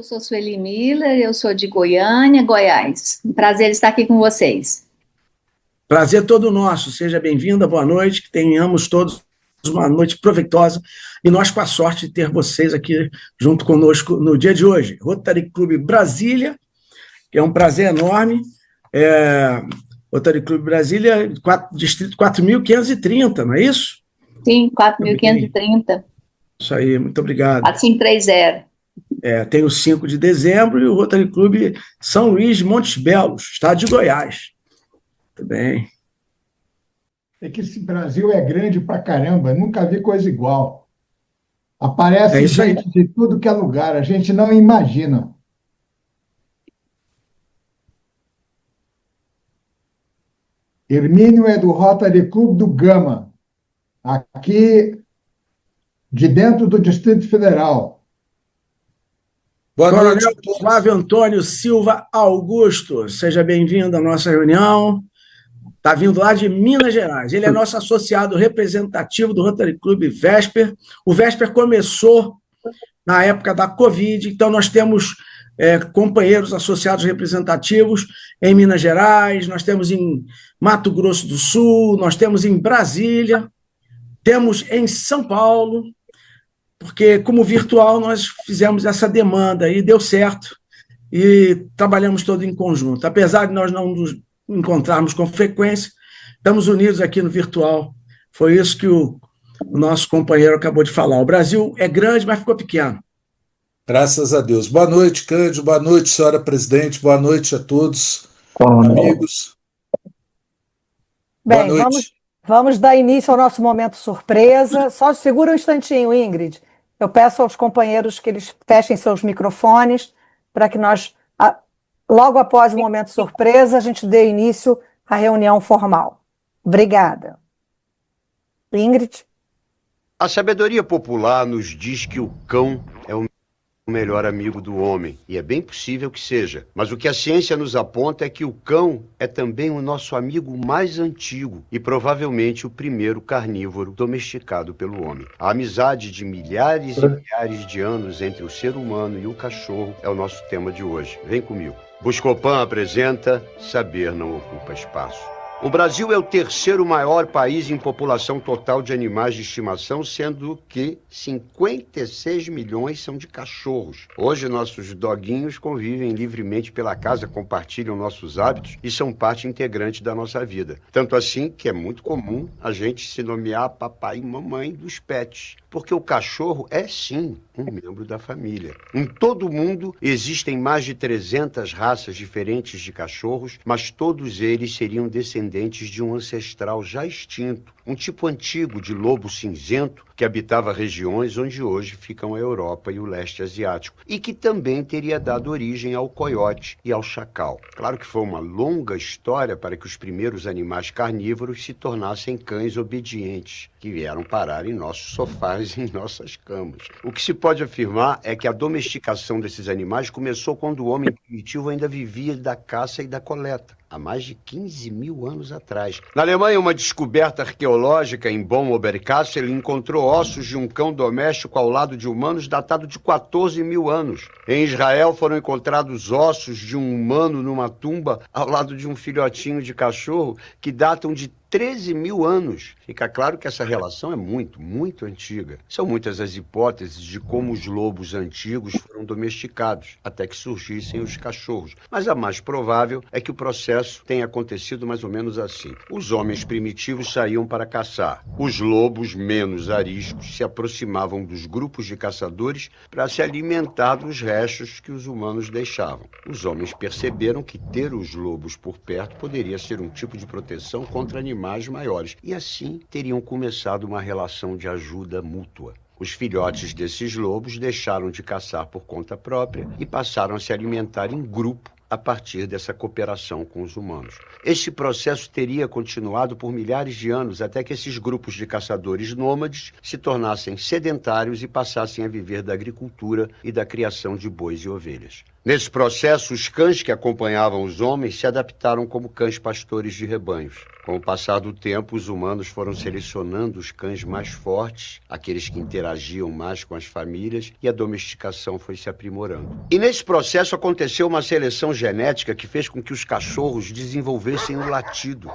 Eu sou Sueli Miller, eu sou de Goiânia, Goiás. Um prazer estar aqui com vocês. Prazer todo nosso. Seja bem-vinda, boa noite, que tenhamos todos uma noite proveitosa e nós com a sorte de ter vocês aqui junto conosco no dia de hoje. Rotary Clube Brasília, que é um prazer enorme. Rotary Clube Brasília, distrito 4.530, não é isso? Sim, Muito bem. 4.530. Isso aí, muito obrigado. 4530. Tem o 5 de dezembro e o Rotary Clube São Luís de Montes Belos, estado de Goiás. Muito bem. É que esse Brasil é grande pra caramba, nunca vi coisa igual. Aparece Isso aí. gente de tudo que é lugar, a gente não imagina. Hermínio é do Rotary Clube do Gama, aqui de dentro do Distrito Federal. Boa noite Coronel a todos. Flávio Antônio Silva Augusto, seja bem-vindo à nossa reunião. Está vindo lá de Minas Gerais. Ele é nosso associado representativo do Rotary Clube Vesper. O Vesper começou na época da Covid, então nós temos companheiros associados representativos em Minas Gerais, nós temos em Mato Grosso do Sul, nós temos em Brasília, temos em São Paulo, porque como virtual nós fizemos essa demanda e deu certo, e trabalhamos todos em conjunto. Apesar de nós não nos encontrarmos com frequência, estamos unidos aqui no virtual. Foi isso que o nosso companheiro acabou de falar. O Brasil é grande, mas ficou pequeno. Graças a Deus. Boa noite, Cândido. Boa noite, senhora presidente. Boa noite a todos, amigos. Boa Bem, noite. vamos dar início ao nosso momento surpresa. Só segura um instantinho, Ingrid. Eu peço aos companheiros que eles fechem seus microfones para que nós, logo após o momento surpresa, a gente dê início à reunião formal. Obrigada. Ingrid? A sabedoria popular nos diz que o cão é o melhor amigo do homem, e é bem possível que seja. Mas o que a ciência nos aponta é que o cão é também o nosso amigo mais antigo e provavelmente o primeiro carnívoro domesticado pelo homem. A amizade de milhares e milhares de anos entre o ser humano e o cachorro é o nosso tema de hoje. Vem comigo. Buscopan apresenta Saber Não Ocupa Espaço. O Brasil é o terceiro maior país em população total de animais de estimação, sendo que 56 milhões são de cachorros. Hoje, nossos doguinhos convivem livremente pela casa, compartilham nossos hábitos e são parte integrante da nossa vida. Tanto assim que é muito comum a gente se nomear papai e mamãe dos pets, porque o cachorro é, sim, um membro da família. Em todo o mundo, existem mais de 300 raças diferentes de cachorros, mas todos eles seriam descendentes de um ancestral já extinto, um tipo antigo de lobo cinzento que habitava regiões onde hoje ficam a Europa e o leste asiático, e que também teria dado origem ao coiote e ao chacal. Claro que foi uma longa história para que os primeiros animais carnívoros se tornassem cães obedientes, que vieram parar em nossos sofás e em nossas camas. O que se pode afirmar é que a domesticação desses animais começou quando o homem primitivo ainda vivia da caça e da coleta, há mais de 15 mil anos atrás. Na Alemanha, uma descoberta arqueológica em Bonn-Oberkassel encontrou ossos de um cão doméstico ao lado de humanos datado de 14 mil anos. Em Israel foram encontrados ossos de um humano numa tumba ao lado de um filhotinho de cachorro que datam de 13 mil anos. Fica claro que essa relação é muito, muito antiga. São muitas as hipóteses de como os lobos antigos foram domesticados, até que surgissem os cachorros. Mas a mais provável é que o processo tenha acontecido mais ou menos assim. Os homens primitivos saíam para caçar. Os lobos menos ariscos se aproximavam dos grupos de caçadores para se alimentar dos restos que os humanos deixavam. Os homens perceberam que ter os lobos por perto poderia ser um tipo de proteção contra animais maiores, e assim teriam começado uma relação de ajuda mútua. Os filhotes desses lobos deixaram de caçar por conta própria e passaram a se alimentar em grupo a partir dessa cooperação com os humanos. Este processo teria continuado por milhares de anos até que esses grupos de caçadores nômades se tornassem sedentários e passassem a viver da agricultura e da criação de bois e ovelhas. Nesse processo, os cães que acompanhavam os homens se adaptaram como cães pastores de rebanhos. Com o passar do tempo, os humanos foram selecionando os cães mais fortes, aqueles que interagiam mais com as famílias, e a domesticação foi se aprimorando. E nesse processo aconteceu uma seleção genética que fez com que os cachorros desenvolvessem o latido.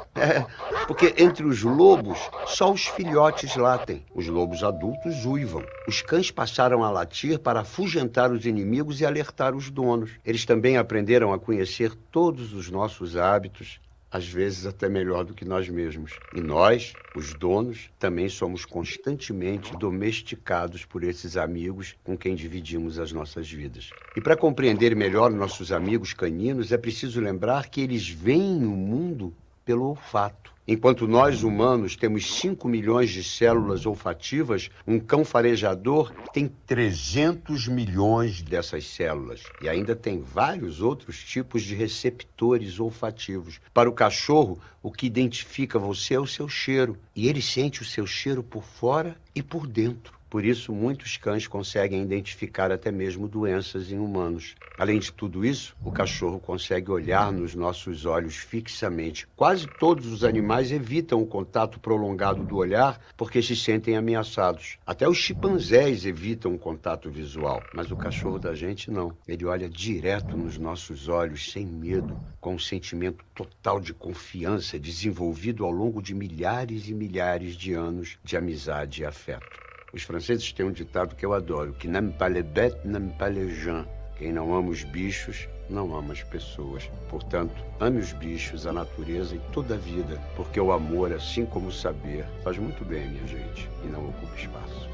Porque entre os lobos, só os filhotes latem. Os lobos adultos uivam. Os cães passaram a latir para afugentar os inimigos e alertar os donos. Eles também aprenderam a conhecer todos os nossos hábitos, às vezes até melhor do que nós mesmos. E nós, os donos, também somos constantemente domesticados por esses amigos com quem dividimos as nossas vidas. E para compreender melhor nossos amigos caninos, é preciso lembrar que eles veem o mundo pelo olfato. Enquanto nós, humanos, temos 5 milhões de células olfativas, um cão farejador tem 300 milhões dessas células. E ainda tem vários outros tipos de receptores olfativos. Para o cachorro, o que identifica você é o seu cheiro. E ele sente o seu cheiro por fora e por dentro. Por isso, muitos cães conseguem identificar até mesmo doenças em humanos. Além de tudo isso, o cachorro consegue olhar nos nossos olhos fixamente. Quase todos os animais evitam o contato prolongado do olhar porque se sentem ameaçados. Até os chimpanzés evitam o contato visual, mas o cachorro da gente não. Ele olha direto nos nossos olhos, sem medo, com um sentimento total de confiança desenvolvido ao longo de milhares e milhares de anos de amizade e afeto. Os franceses têm um ditado que eu adoro, que n'aime pas les bêtes, n'aime pas les gens. Quem não ama os bichos, não ama as pessoas. Portanto, ame os bichos, a natureza e toda a vida, porque o amor, assim como o saber, faz muito bem, minha gente, e não ocupa espaço.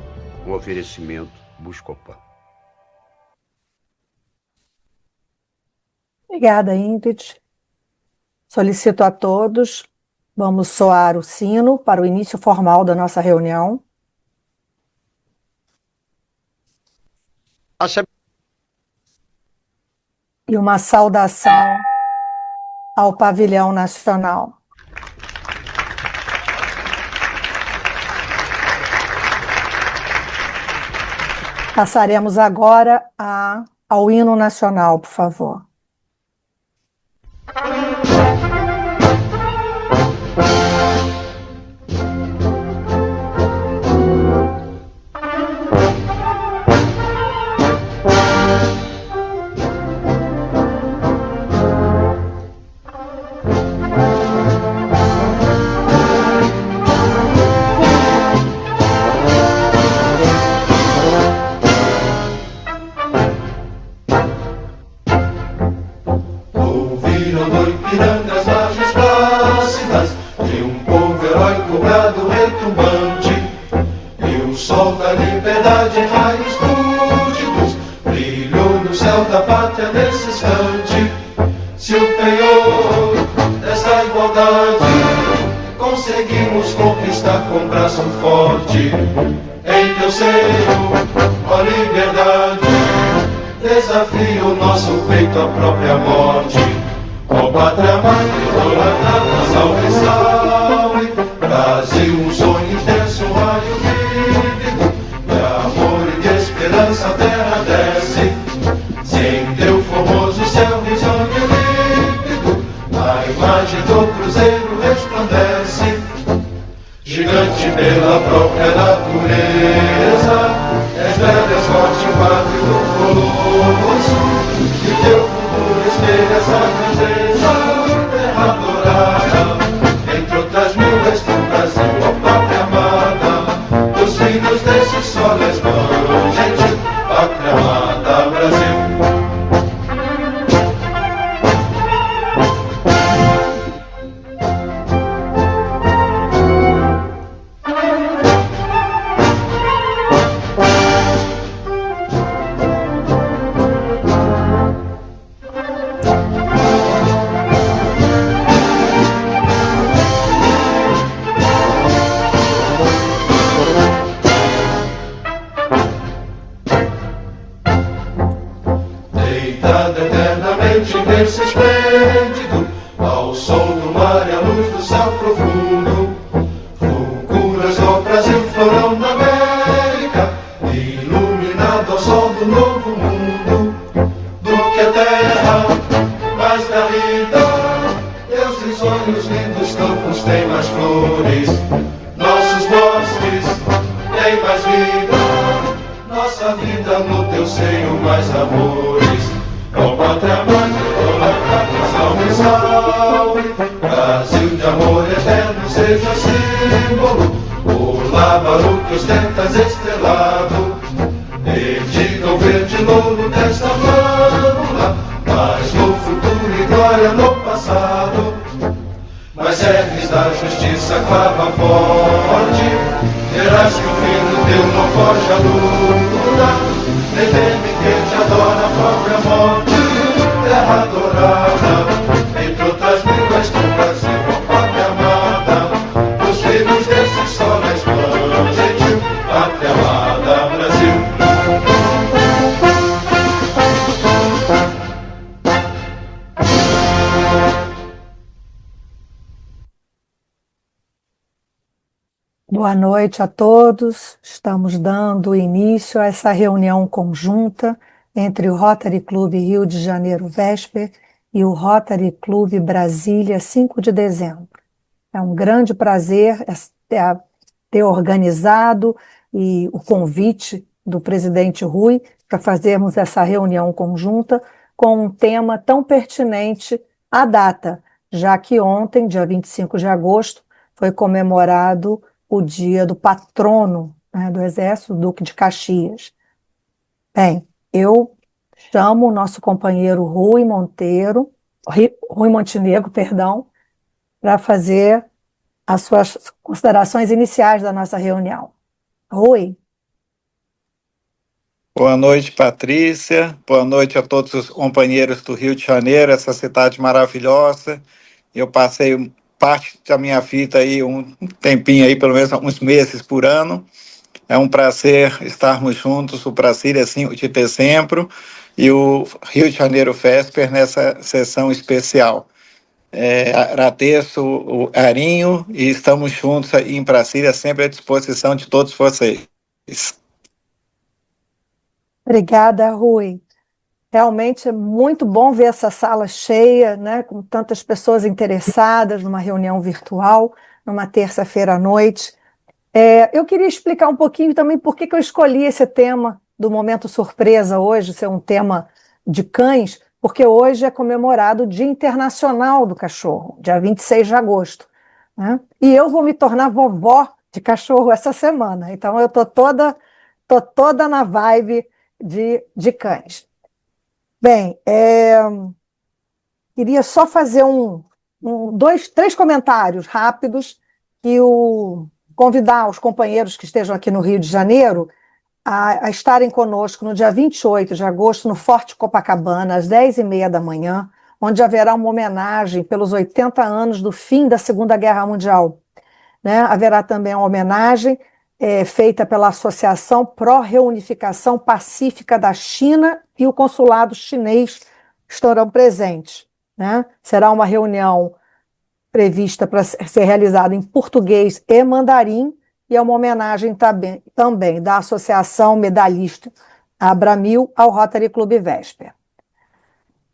Um oferecimento Buscopan. Obrigada, Ingrid. Solicito a todos, vamos soar o sino para o início formal da nossa reunião. E uma saudação ao pavilhão nacional. Passaremos agora ao hino nacional, por favor. Do que até sonhos lindos campos têm mais flores, nossos bosques têm mais vida, nossa vida no teu seio mais amores. Ó pátria mãe, salve, salve, Brasil de amor eterno seja símbolo, o lábaro que ostentas estrelado, e diga o verde louro desta flâmula, mas no futuro e glória no passado. Mas ergues da justiça clava forte, verás que o filho teu não foge à luta, nem teme quem te adora a própria morte, terra adorada, entre outras línguas do Brasil, ó pátria amada, os filhos desse sol resplandente, pátria amada, Brasil. Boa noite a todos. Estamos dando início a essa reunião conjunta entre o Rotary Clube Rio de Janeiro Vesper e o Rotary Clube Brasília 5 de dezembro. É um grande prazer ter organizado e o convite do presidente Rui para fazermos essa reunião conjunta com um tema tão pertinente à data, já que ontem, dia 25 de agosto, foi comemorado o dia do patrono, né, do Exército, Duque de Caxias. Bem, eu chamo o nosso companheiro Rui Montenegro, perdão, para fazer as suas considerações iniciais da nossa reunião. Rui. Boa noite, Patrícia. Boa noite a todos os companheiros do Rio de Janeiro, essa cidade maravilhosa. Eu passei parte da minha vida aí, um tempinho aí, pelo menos uns meses por ano. É um prazer estarmos juntos, o Brasília 5 de dezembro e o Rio de Janeiro Vesper nessa sessão especial. Agradeço o carinho e estamos juntos aí em Brasília, sempre à disposição de todos vocês. Obrigada, Rui. Realmente é muito bom ver essa sala cheia, né, com tantas pessoas interessadas numa reunião virtual, numa terça-feira à noite. Eu queria explicar um pouquinho também por que eu escolhi esse tema do Momento Surpresa hoje, ser um tema de cães, porque hoje é comemorado o Dia Internacional do Cachorro, dia 26 de agosto. Né? E eu vou me tornar vovó de cachorro essa semana, então eu tô toda na vibe de cães. Bem, queria só fazer três comentários rápidos e convidar os companheiros que estejam aqui no Rio de Janeiro a estarem conosco no dia 28 de agosto no Forte Copacabana, às 10h30 da manhã, onde haverá uma homenagem pelos 80 anos do fim da Segunda Guerra Mundial. Né? Haverá também uma homenagem feita pela Associação Pró-Reunificação Pacífica da China e o Consulado Chinês estarão presentes. Né? Será uma reunião prevista para ser realizada em português e mandarim, e é uma homenagem também da Associação Medalhista Abramil ao Rotary Clube Vesper.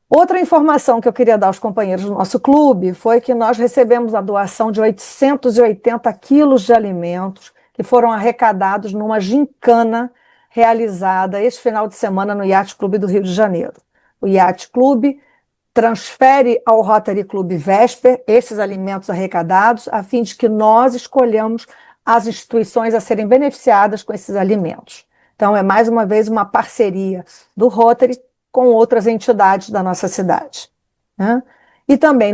Outra informação que eu queria dar aos companheiros do nosso clube foi que nós recebemos a doação de 880 quilos de alimentos que foram arrecadados numa gincana realizada este final de semana no Yacht Clube do Rio de Janeiro. O Yacht Clube transfere ao Rotary Clube Vesper esses alimentos arrecadados a fim de que nós escolhamos as instituições a serem beneficiadas com esses alimentos. Então, é mais uma vez uma parceria do Rotary com outras entidades da nossa cidade. Né? E também,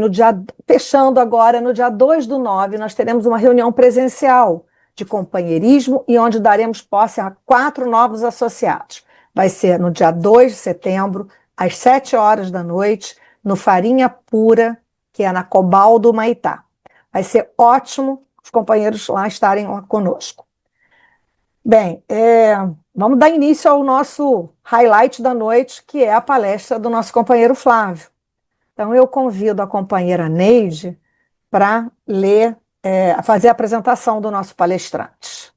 fechando agora, no dia 2/9, nós teremos uma reunião presencial de companheirismo e onde daremos posse a 4 novos associados. Vai ser no dia 2 de setembro, às 7h da noite, no Farinha Pura, que é na Cobaldo Maitá. Vai ser ótimo os companheiros lá estarem lá conosco. Bem, vamos dar início ao nosso highlight da noite, que é a palestra do nosso companheiro Flávio. Então, eu convido a companheira Neide para fazer a apresentação do nosso palestrante.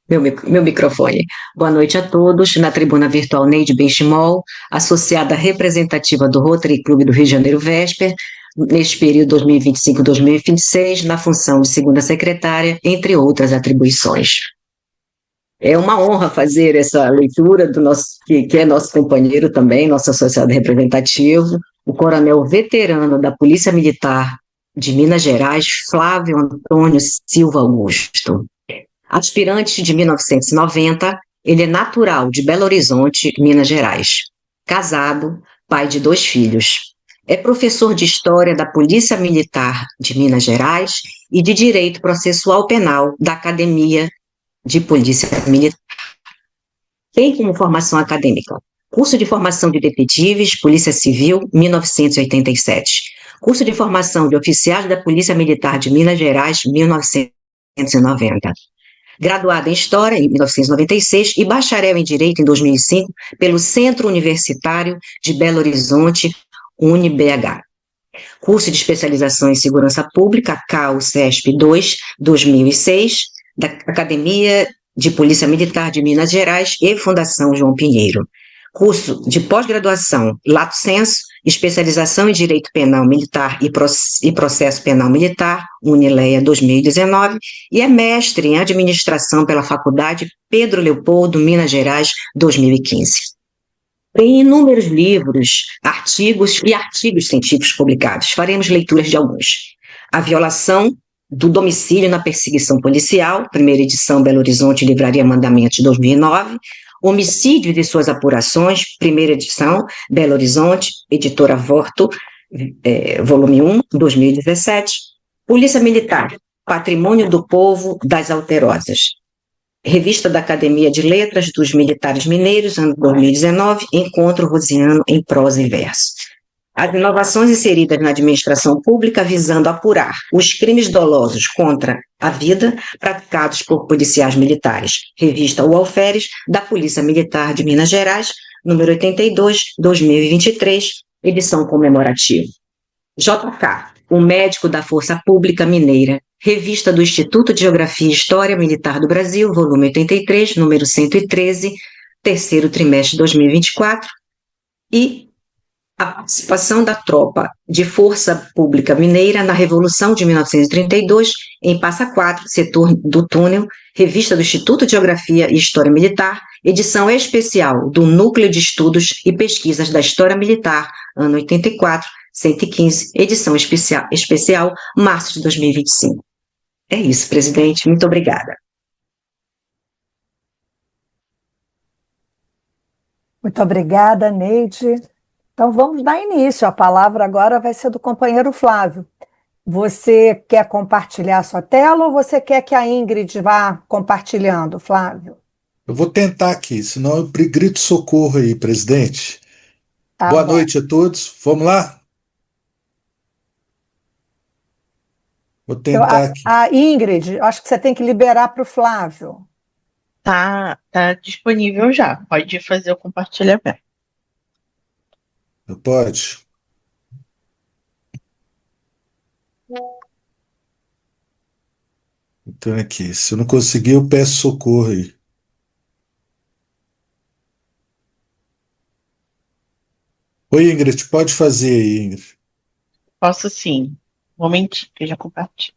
Meu microfone. Boa noite a todos. Na tribuna virtual Neide Benchimol, associada representativa do Rotary Clube do Rio de Janeiro Vesper, neste período 2025-2026, na função de segunda secretária, entre outras atribuições. É uma honra fazer essa leitura do nosso, que é nosso companheiro também, nosso associado representativo, o coronel veterano da Polícia Militar de Minas Gerais, Flávio Antônio Silva Augusto. Aspirante de 1990, ele é natural de Belo Horizonte, Minas Gerais. Casado, pai de 2 filhos. É professor de História da Polícia Militar de Minas Gerais e de Direito Processual Penal da Academia de Polícia Militar. Tem como formação acadêmica curso de formação de detetives, Polícia Civil, 1987. Curso de formação de oficiais da Polícia Militar de Minas Gerais, 1990. Graduado em História, em 1996, e bacharel em Direito, em 2005, pelo Centro Universitário de Belo Horizonte, UniBH. Curso de especialização em Segurança Pública, CAU-CESP 2, 2006, da Academia de Polícia Militar de Minas Gerais e Fundação João Pinheiro. Curso de pós-graduação, Lato Sensu, especialização em Direito Penal Militar e Processo Penal Militar, Unileia 2019, e é mestre em Administração pela Faculdade Pedro Leopoldo, Minas Gerais, 2015. Tem inúmeros livros, artigos e artigos científicos publicados. Faremos leituras de alguns. A violação do domicílio na perseguição policial, primeira edição, Belo Horizonte, Livraria Mandamentos, 2009. Homicídio de suas apurações, primeira edição, Belo Horizonte, editora Vorto, volume 1, 2017. Polícia Militar, Patrimônio do Povo das Alterosas. Revista da Academia de Letras dos Militares Mineiros, ano 2019, Encontro Rosiano em Prosa e Verso. As inovações inseridas na administração pública visando apurar os crimes dolosos contra a vida praticados por policiais militares. Revista O Alferes, da Polícia Militar de Minas Gerais, número 82, 2023, edição comemorativa. JK, o médico da Força Pública Mineira. Revista do Instituto de Geografia e História Militar do Brasil, volume 83, número 113, terceiro trimestre de 2024. E a participação da tropa de Força Pública Mineira na Revolução de 1932, em Passa Quatro, setor do túnel, revista do Instituto de Geografia e História Militar, edição especial do Núcleo de Estudos e Pesquisas da História Militar, ano 84, 115, edição especial, março de 2025. É isso, presidente. Muito obrigada. Muito obrigada, Neide. Então, vamos dar início. A palavra agora vai ser do companheiro Flávio. Você quer compartilhar a sua tela ou você quer que a Ingrid vá compartilhando, Flávio? Eu vou tentar aqui, senão eu grito socorro aí, presidente. Tá Boa bom. noite a todos. Vamos lá? Vou tentar aqui. A Ingrid, acho que você tem que liberar para o Flávio. Tá disponível já. Pode fazer o compartilhamento. Pode? Então aqui, se eu não conseguir, eu peço socorro aí. Oi, Ingrid, pode fazer aí, Ingrid. Posso sim. Um momentinho que eu já compartilho.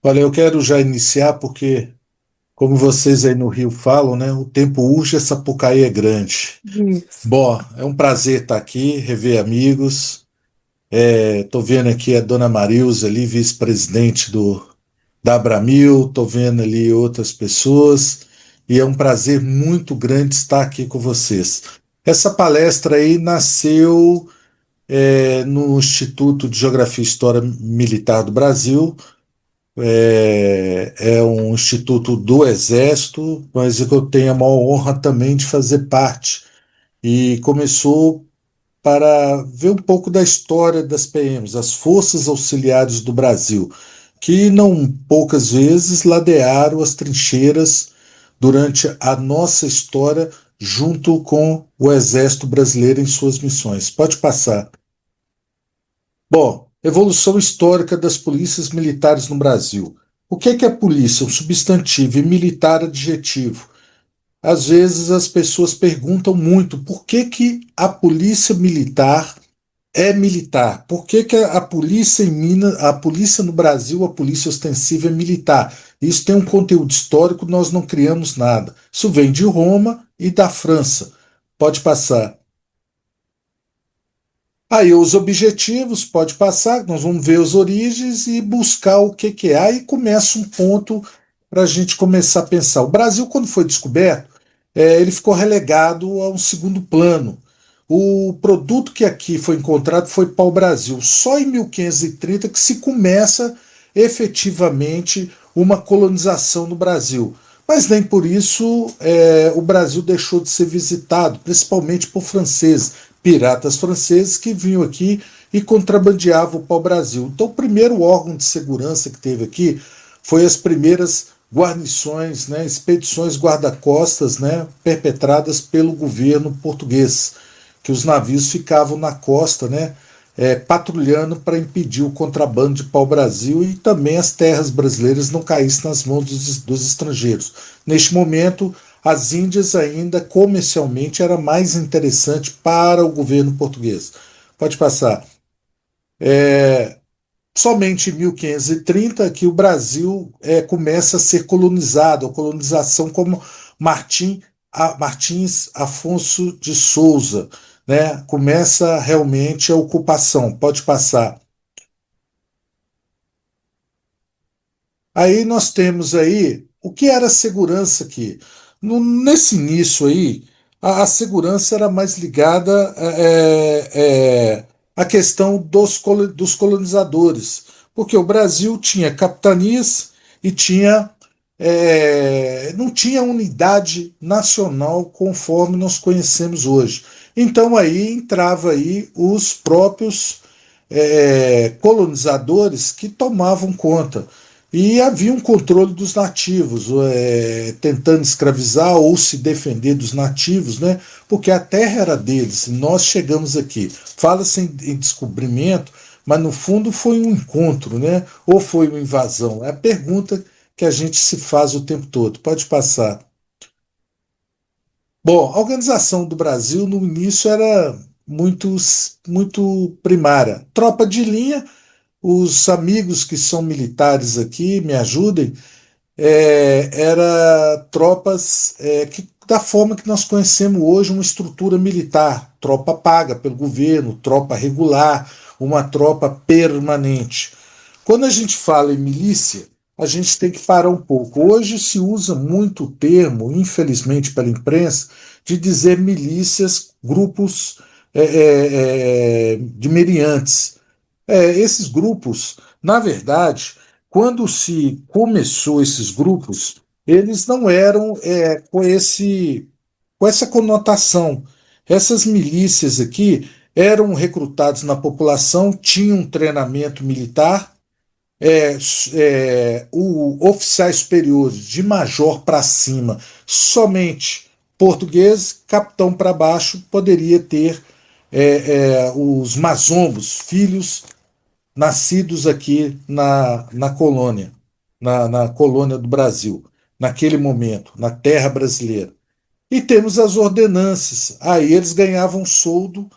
Olha, eu quero já iniciar porque, como vocês aí no Rio falam, né, o tempo urge, essa Sapucaí é grande. Isso. Bom, é um prazer estar aqui, rever amigos. Estou vendo aqui a dona Marilza ali, vice-presidente da Abramil, estou vendo ali outras pessoas, e é um prazer muito grande estar aqui com vocês. Essa palestra aí nasceu no Instituto de Geografia e História Militar do Brasil. É um instituto do Exército, mas eu tenho a maior honra também de fazer parte. E começou para ver um pouco da história das PMs, as Forças Auxiliares do Brasil, que não poucas vezes ladearam as trincheiras durante a nossa história junto com o Exército Brasileiro em suas missões. Pode passar. Bom, evolução histórica das polícias militares no Brasil. O que é polícia? Um substantivo e militar adjetivo. Às vezes as pessoas perguntam muito por que a polícia militar é militar. Por que a polícia em Minas, a polícia no Brasil, a polícia ostensiva é militar? Isso tem um conteúdo histórico, nós não criamos nada. Isso vem de Roma e da França. Pode passar. Aí os objetivos, pode passar, nós vamos ver as origens e buscar o que é. Aí começa um ponto para a gente começar a pensar. O Brasil, quando foi descoberto, ele ficou relegado a um segundo plano. O produto que aqui foi encontrado foi pau-brasil. Só em 1530 que se começa efetivamente uma colonização no Brasil. Mas nem por isso o Brasil deixou de ser visitado, principalmente por franceses, piratas franceses que vinham aqui e contrabandeavam o pau-brasil. Então, o primeiro órgão de segurança que teve aqui foi as primeiras guarnições, né, expedições guarda-costas, né, perpetradas pelo governo português, que os navios ficavam na costa, né, patrulhando para impedir o contrabando de pau-brasil e também as terras brasileiras não caíssem nas mãos dos estrangeiros. Neste momento, as Índias ainda comercialmente era mais interessante para o governo português. Pode passar. Somente em 1530 que o Brasil começa a ser colonizado, a colonização como Martins Afonso de Souza, né? Começa realmente a ocupação. Pode passar. Aí nós temos aí o que era a segurança aqui. Nesse início aí, a segurança era mais ligada à questão dos colonizadores, porque o Brasil tinha capitanias e não tinha unidade nacional conforme nós conhecemos hoje. Então aí entrava aí os próprios colonizadores que tomavam conta. E havia um controle dos nativos, tentando escravizar ou se defender dos nativos, né? Porque a terra era deles, nós chegamos aqui. Fala-se em descobrimento, mas no fundo foi um encontro, né? Ou foi uma invasão? É a pergunta que a gente se faz o tempo todo. Pode passar. Bom, a organização do Brasil no início era muito primária. Tropa de linha, os amigos que são militares aqui me ajudem, era tropas da forma que nós conhecemos hoje, uma estrutura militar, tropa paga pelo governo, tropa regular, uma tropa permanente. Quando a gente fala em milícia, a gente tem que parar um pouco. Hoje se usa muito o termo, infelizmente pela imprensa, de dizer milícias, grupos de meliantes. Esses grupos, na verdade, quando se começou esses grupos, eles não eram com essa conotação. Essas milícias aqui eram recrutadas na população, tinham um treinamento militar, oficiais superiores, de major para cima, somente português, capitão para baixo, poderia ter os mazombos, filhos nascidos aqui na colônia, na colônia do Brasil, naquele momento, na terra brasileira. E temos as ordenanças. Aí eles ganhavam soldo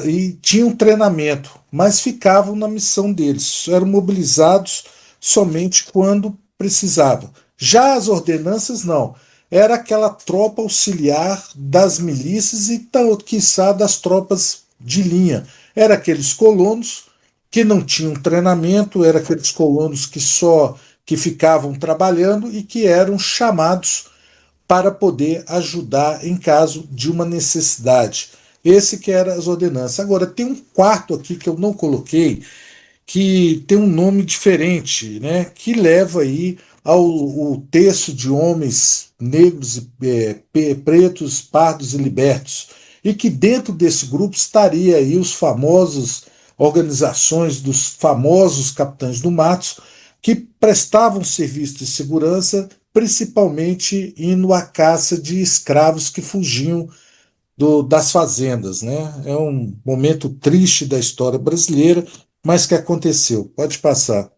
e tinham treinamento, mas ficavam na missão deles. Eram mobilizados somente quando precisavam. Já as ordenanças, não. Era aquela tropa auxiliar das milícias e, quiçá, das tropas de linha. Era aqueles colonos que não tinham treinamento, eram aqueles colonos que ficavam trabalhando e que eram chamados para poder ajudar em caso de uma necessidade. Esse que era as ordenanças. Agora, tem um quarto aqui que eu não coloquei, que tem um nome diferente, né, que leva aí ao texto de homens negros, pretos, pardos e libertos, e que dentro desse grupo estaria aí os famosos organizações dos famosos capitães do mato, que prestavam serviço de segurança, principalmente indo à caça de escravos que fugiam das fazendas, né? É um momento triste da história brasileira, mas que aconteceu. Pode passar.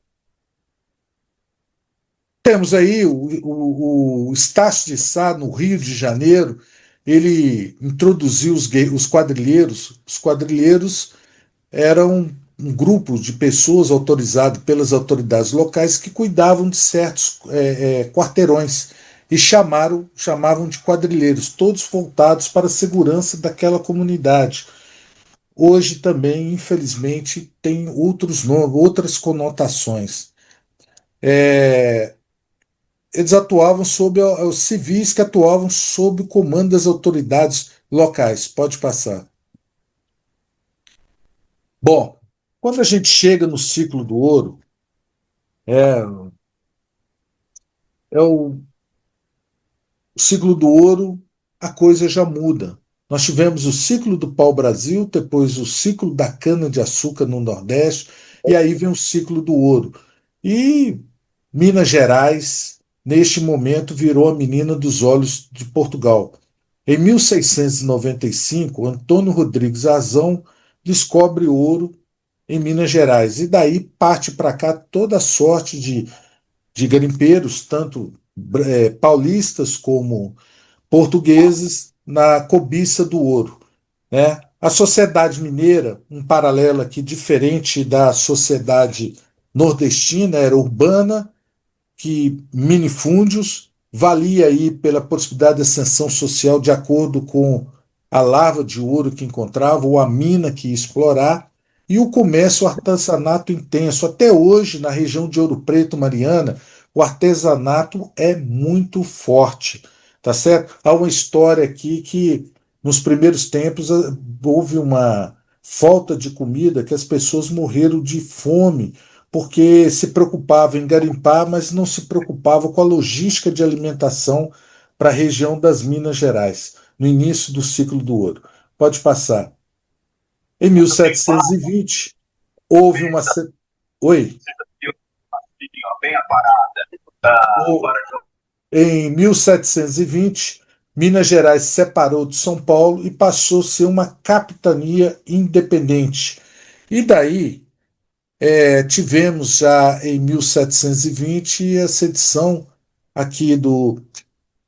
temos aí o Estácio de Sá, no Rio de Janeiro, ele introduziu os quadrilheiros. Os quadrilheiros eram um grupo de pessoas autorizadas pelas autoridades locais que cuidavam de certos quarteirões e chamavam de quadrilheiros, todos voltados para a segurança daquela comunidade. Hoje também, infelizmente, tem outros nomes, outras conotações. Eles atuavam sob os civis que atuavam sob o comando das autoridades locais. Pode passar. Bom, quando a gente chega no ciclo do ouro, é, é o ciclo do ouro, a coisa já muda. Nós tivemos o ciclo do pau-brasil, depois o ciclo da cana-de-açúcar no Nordeste, e aí vem o ciclo do ouro. E Minas Gerais, neste momento, virou a menina dos olhos de Portugal. Em 1695, Antônio Rodrigues Azão descobre ouro em Minas Gerais, e daí parte para cá toda sorte de garimpeiros, tanto paulistas como portugueses, na cobiça do ouro, né? A sociedade mineira, um paralelo aqui diferente da sociedade nordestina, era urbana, que minifúndios valia aí pela possibilidade de ascensão social de acordo com a lava de ouro que encontrava ou a mina que ia explorar, e o comércio, o artesanato intenso. Até hoje, na região de Ouro Preto, Mariana, o artesanato é muito forte, tá certo? Há uma história aqui que nos primeiros tempos houve uma falta de comida, que as pessoas morreram de fome porque se preocupavam em garimpar, mas não se preocupavam com a logística de alimentação para a região das Minas Gerais, no início do ciclo do ouro. Pode passar. Em 1720, houve uma. Oi? Em 1720, Minas Gerais se separou de São Paulo e passou a ser uma capitania independente. E daí tivemos já em 1720 essa edição aqui do.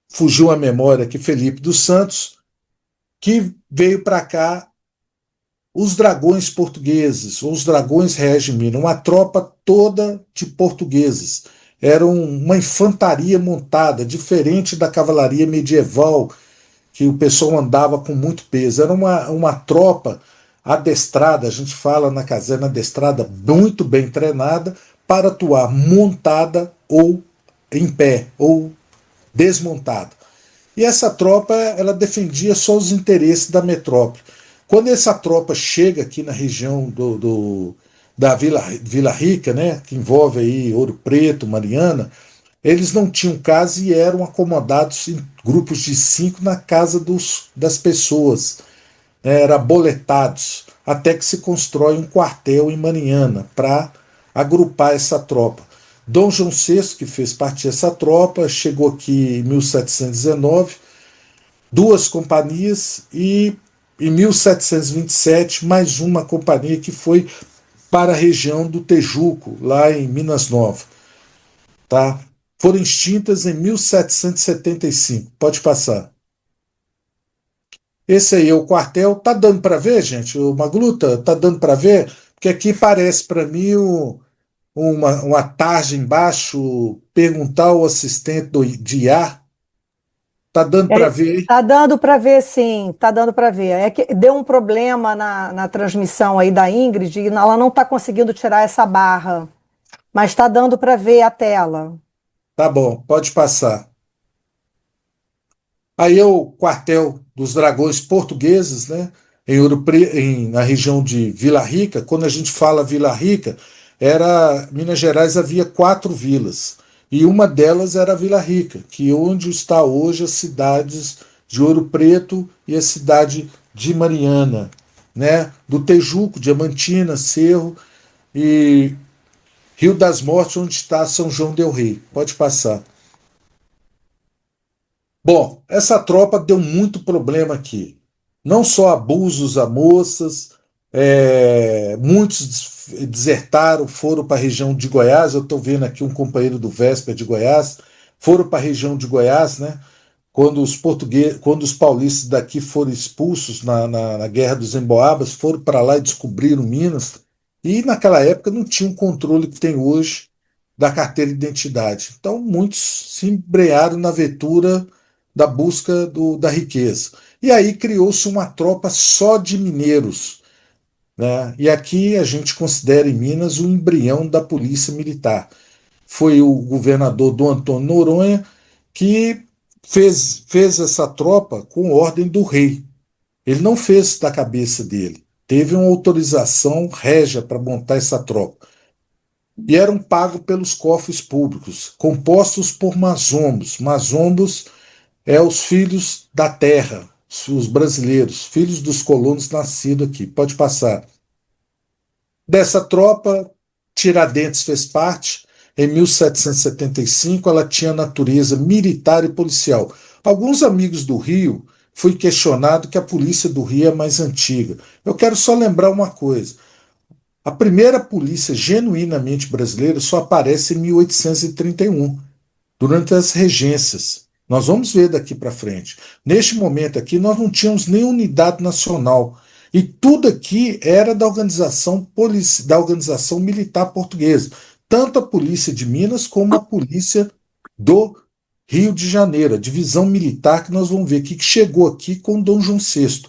Fugiu a memória aqui, Felipe dos Santos, que veio para cá os dragões portugueses, ou os dragões reais de Minas, uma tropa toda de portugueses. Era uma infantaria montada, diferente da cavalaria medieval, que o pessoal andava com muito peso. Era uma tropa adestrada, a gente fala na caserna adestrada, muito bem treinada, para atuar montada ou em pé, ou desmontada. E essa tropa, ela defendia só os interesses da metrópole. Quando essa tropa chega aqui na região da Vila Rica, né, que envolve aí Ouro Preto, Mariana, eles não tinham casa e eram acomodados em grupos de 5 na casa das pessoas, né, eram boletados, até que se constrói um quartel em Mariana para agrupar essa tropa. Dom João VI, que fez parte dessa tropa, chegou aqui em 1719, 2 companhias, e em 1727 mais uma companhia que foi para a região do Tejuco, lá em Minas Novas. Tá? Foram extintas em 1775. Pode passar. Esse aí é o quartel. Tá dando para ver, gente? O Magluta, tá dando para ver? Porque aqui parece para mim uma tarja embaixo, perguntar ao assistente de IA. Tá dando para ver? Tá dando para ver, sim, tá dando para ver. É que deu um problema na transmissão aí da Ingrid e ela não está conseguindo tirar essa barra, mas está dando para ver a tela. Tá bom, pode passar. Aí é o quartel dos dragões portugueses, né? Na região de Vila Rica. Quando a gente fala Vila Rica, Minas Gerais havia 4 vilas. E uma delas era a Vila Rica, que é onde está hoje as cidades de Ouro Preto e a cidade de Mariana, né? Do Tejuco, Diamantina, Cerro e Rio das Mortes, onde está São João del Rei. Pode passar. Bom, essa tropa deu muito problema aqui. Não só abusos a moças, Muitos desertaram, foram para a região de Goiás. Eu estou vendo aqui um companheiro do Vésper de Goiás, foram para a região de Goiás, né? Quando os paulistas daqui foram expulsos na Guerra dos Emboabas, foram para lá e descobriram Minas. E naquela época não tinha o controle que tem hoje da carteira de identidade. Então muitos se embrearam na aventura da busca da riqueza. E aí criou-se uma tropa só de mineiros, né? E aqui a gente considera em Minas o embrião da polícia militar. Foi o governador Dom Antônio Noronha que fez essa tropa com ordem do rei. Ele não fez da cabeça dele. Teve uma autorização régia para montar essa tropa. E eram pagos pelos cofres públicos, compostos por mazombos. Mazombos é os filhos da terra, os brasileiros, filhos dos colonos nascidos aqui. Pode passar. Dessa tropa, Tiradentes fez parte. Em 1775, ela tinha natureza militar e policial. Alguns amigos do Rio foi questionado que a polícia do Rio é mais antiga. Eu quero só lembrar uma coisa. A primeira polícia genuinamente brasileira só aparece em 1831, durante as regências. Nós vamos ver daqui para frente. Neste momento aqui, nós não tínhamos nem unidade nacional. E tudo aqui era da organização militar portuguesa. Tanto a polícia de Minas como a polícia do Rio de Janeiro, a divisão militar que nós vamos ver aqui, que chegou aqui com Dom João VI.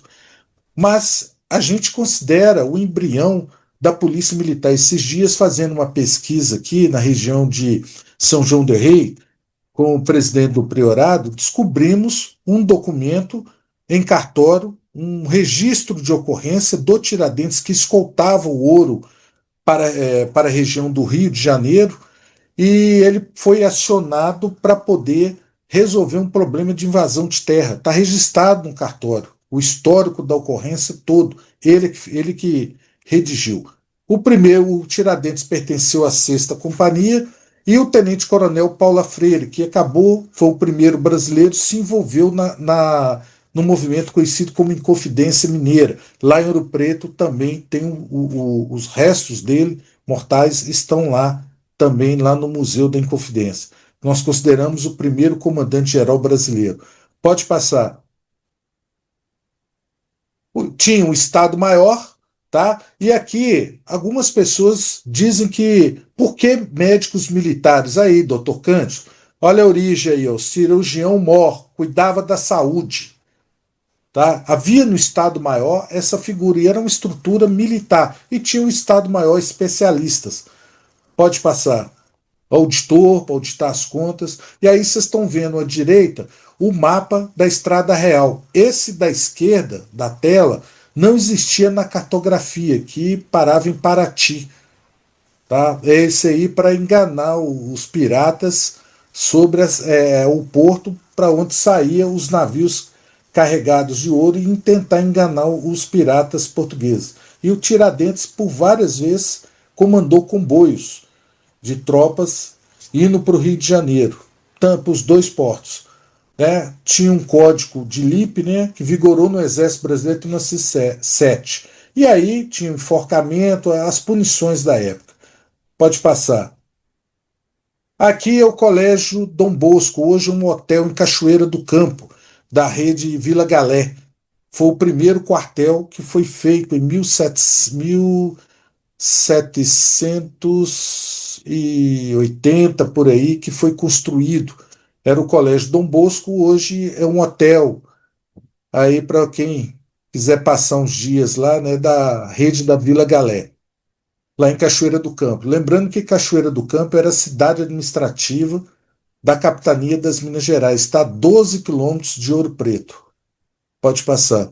Mas a gente considera o embrião da Polícia Militar. Esses dias, fazendo uma pesquisa aqui na região de São João del Rei, com o presidente do Priorado, descobrimos um documento em cartório, um registro de ocorrência do Tiradentes que escoltava o ouro para a região do Rio de Janeiro, e ele foi acionado para poder resolver um problema de invasão de terra. Está registrado no cartório, o histórico da ocorrência todo, ele que redigiu. O Tiradentes pertenceu à Sexta Companhia, e o tenente-coronel Paula Freire, que foi o primeiro brasileiro, se envolveu no movimento conhecido como Inconfidência Mineira. Lá em Ouro Preto também tem os restos dele, mortais, estão lá também, lá no Museu da Inconfidência. Nós consideramos o primeiro comandante-geral brasileiro. Pode passar. Tinha um Estado-Maior, tá? E aqui algumas pessoas dizem que por que médicos militares? Aí, doutor Cândido, olha a origem aí, o cirurgião-mor, cuidava da saúde. Tá? Havia no Estado-Maior essa figura, e era uma estrutura militar, e tinha um Estado-Maior especialistas. Pode passar. Auditor, para auditar as contas. E aí vocês estão vendo à direita o mapa da Estrada Real. Esse da esquerda da tela não existia na cartografia, que parava em Paraty. Tá? É esse aí para enganar os piratas sobre o porto para onde saíam os navios carregados de ouro, e tentar enganar os piratas portugueses. E o Tiradentes, por várias vezes, comandou comboios de tropas indo para o Rio de Janeiro, para os dois portos. Né? Tinha um código de Lippe, né, que vigorou no Exército Brasileiro em 1907. E aí tinha enforcamento, as punições da época. Pode passar. Aqui é o Colégio Dom Bosco, hoje um hotel em Cachoeira do Campo, da rede Vila Galé. Foi o primeiro quartel que foi feito em 1780, por aí, que foi construído. Era o Colégio Dom Bosco, hoje é um hotel. Aí, para quem quiser passar uns dias lá, né, da rede da Vila Galé, lá em Cachoeira do Campo. Lembrando que Cachoeira do Campo era a cidade administrativa da capitania das Minas Gerais, está a 12 quilômetros de Ouro Preto. Pode passar.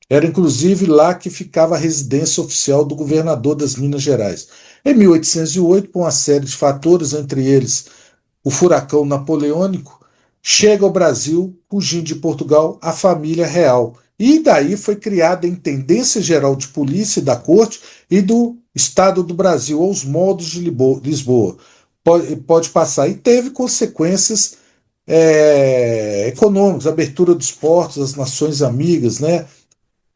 Era inclusive lá que ficava a residência oficial do governador das Minas Gerais. Em 1808, por uma série de fatores, entre eles o furacão napoleônico, chega ao Brasil, fugindo de Portugal, a família real. E daí foi criada a Intendência Geral de Polícia da Corte e do Estado do Brasil, aos moldes de Lisboa. Pode passar. E teve consequências econômicas, abertura dos portos, as nações amigas, né?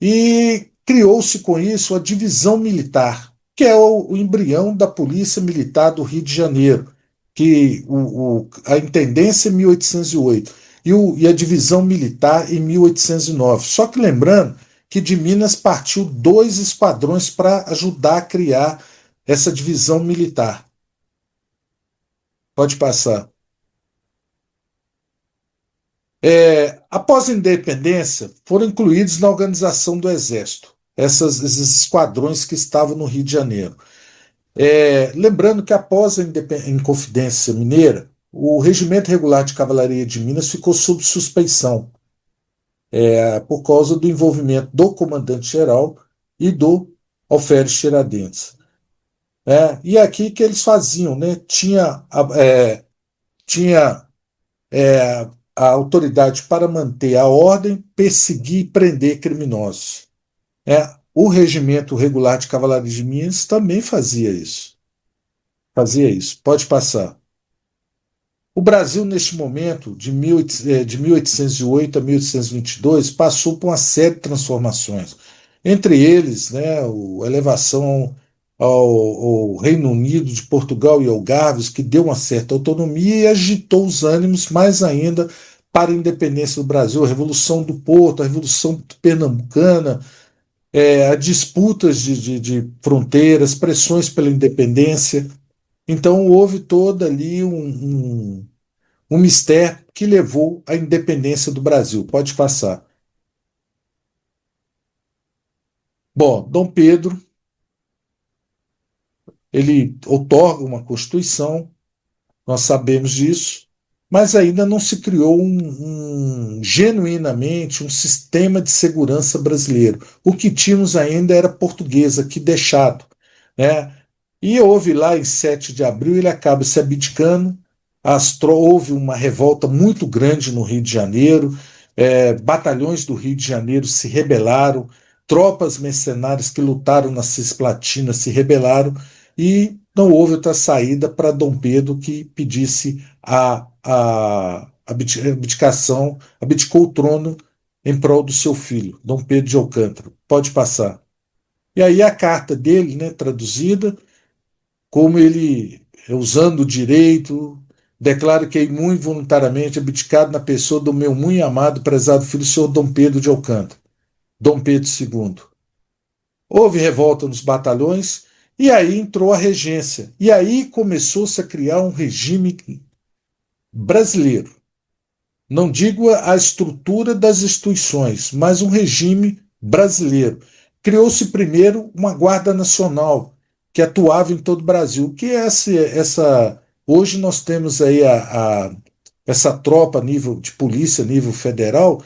E criou-se com isso a divisão militar, que é o embrião da Polícia Militar do Rio de Janeiro, que a intendência em 1808 e a divisão militar em 1809. Só que lembrando que de Minas partiu 2 esquadrões para ajudar a criar essa divisão militar. Pode passar. Após a independência, foram incluídos na organização do Exército, esses esquadrões que estavam no Rio de Janeiro. Lembrando que após a Inconfidência Mineira, o Regimento Regular de Cavalaria de Minas ficou sob suspeição, por causa do envolvimento do comandante-geral e do Alferes Tiradentes. E aqui que eles faziam, né? Tinha a autoridade para manter a ordem, perseguir e prender criminosos. O Regimento Regular de Cavalaria de Minas também fazia isso. Pode passar. O Brasil, neste momento, de 1808 a 1822, passou por uma série de transformações. Entre eles, né, a elevação ao Reino Unido de Portugal e Algarves, que deu uma certa autonomia e agitou os ânimos mais ainda para a independência do Brasil, a Revolução do Porto, a Revolução Pernambucana, a disputas de fronteiras, pressões pela independência. Então houve todo ali um mistério que levou à independência do Brasil. Pode passar. Bom, Dom Pedro, ele outorga uma Constituição, nós sabemos disso, mas ainda não se criou genuinamente um sistema de segurança brasileiro. O que tínhamos ainda era português aqui deixado, né? E houve lá em 7 de abril, ele acaba se abdicando, houve uma revolta muito grande no Rio de Janeiro, batalhões do Rio de Janeiro se rebelaram, tropas mercenárias que lutaram na Cisplatina se rebelaram, e não houve outra saída para Dom Pedro que pedisse a abdicação, abdicou o trono em prol do seu filho, Dom Pedro de Alcântara. Pode passar. E aí a carta dele, né, traduzida, como ele, usando o direito, declara que é muito voluntariamente abdicado na pessoa do meu muito amado e prezado filho, o senhor Dom Pedro de Alcântara, Dom Pedro II. Houve revolta nos batalhões, e aí entrou a regência. E aí começou-se a criar um regime brasileiro. Não digo a estrutura das instituições, mas um regime brasileiro. Criou-se primeiro uma Guarda Nacional, que atuava em todo o Brasil. Que é hoje nós temos aí essa tropa nível de polícia, nível federal,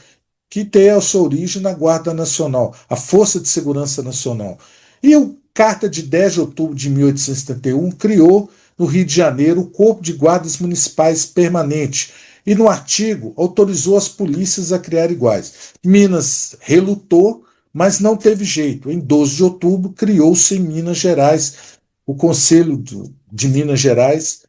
que tem a sua origem na Guarda Nacional, a Força de Segurança Nacional. E a Carta de 10 de outubro de 1871 criou no Rio de Janeiro o Corpo de Guardas Municipais Permanente, e no artigo autorizou as polícias a criar iguais. Minas relutou, mas não teve jeito. Em 12 de outubro criou-se em Minas Gerais, o Conselho de Minas Gerais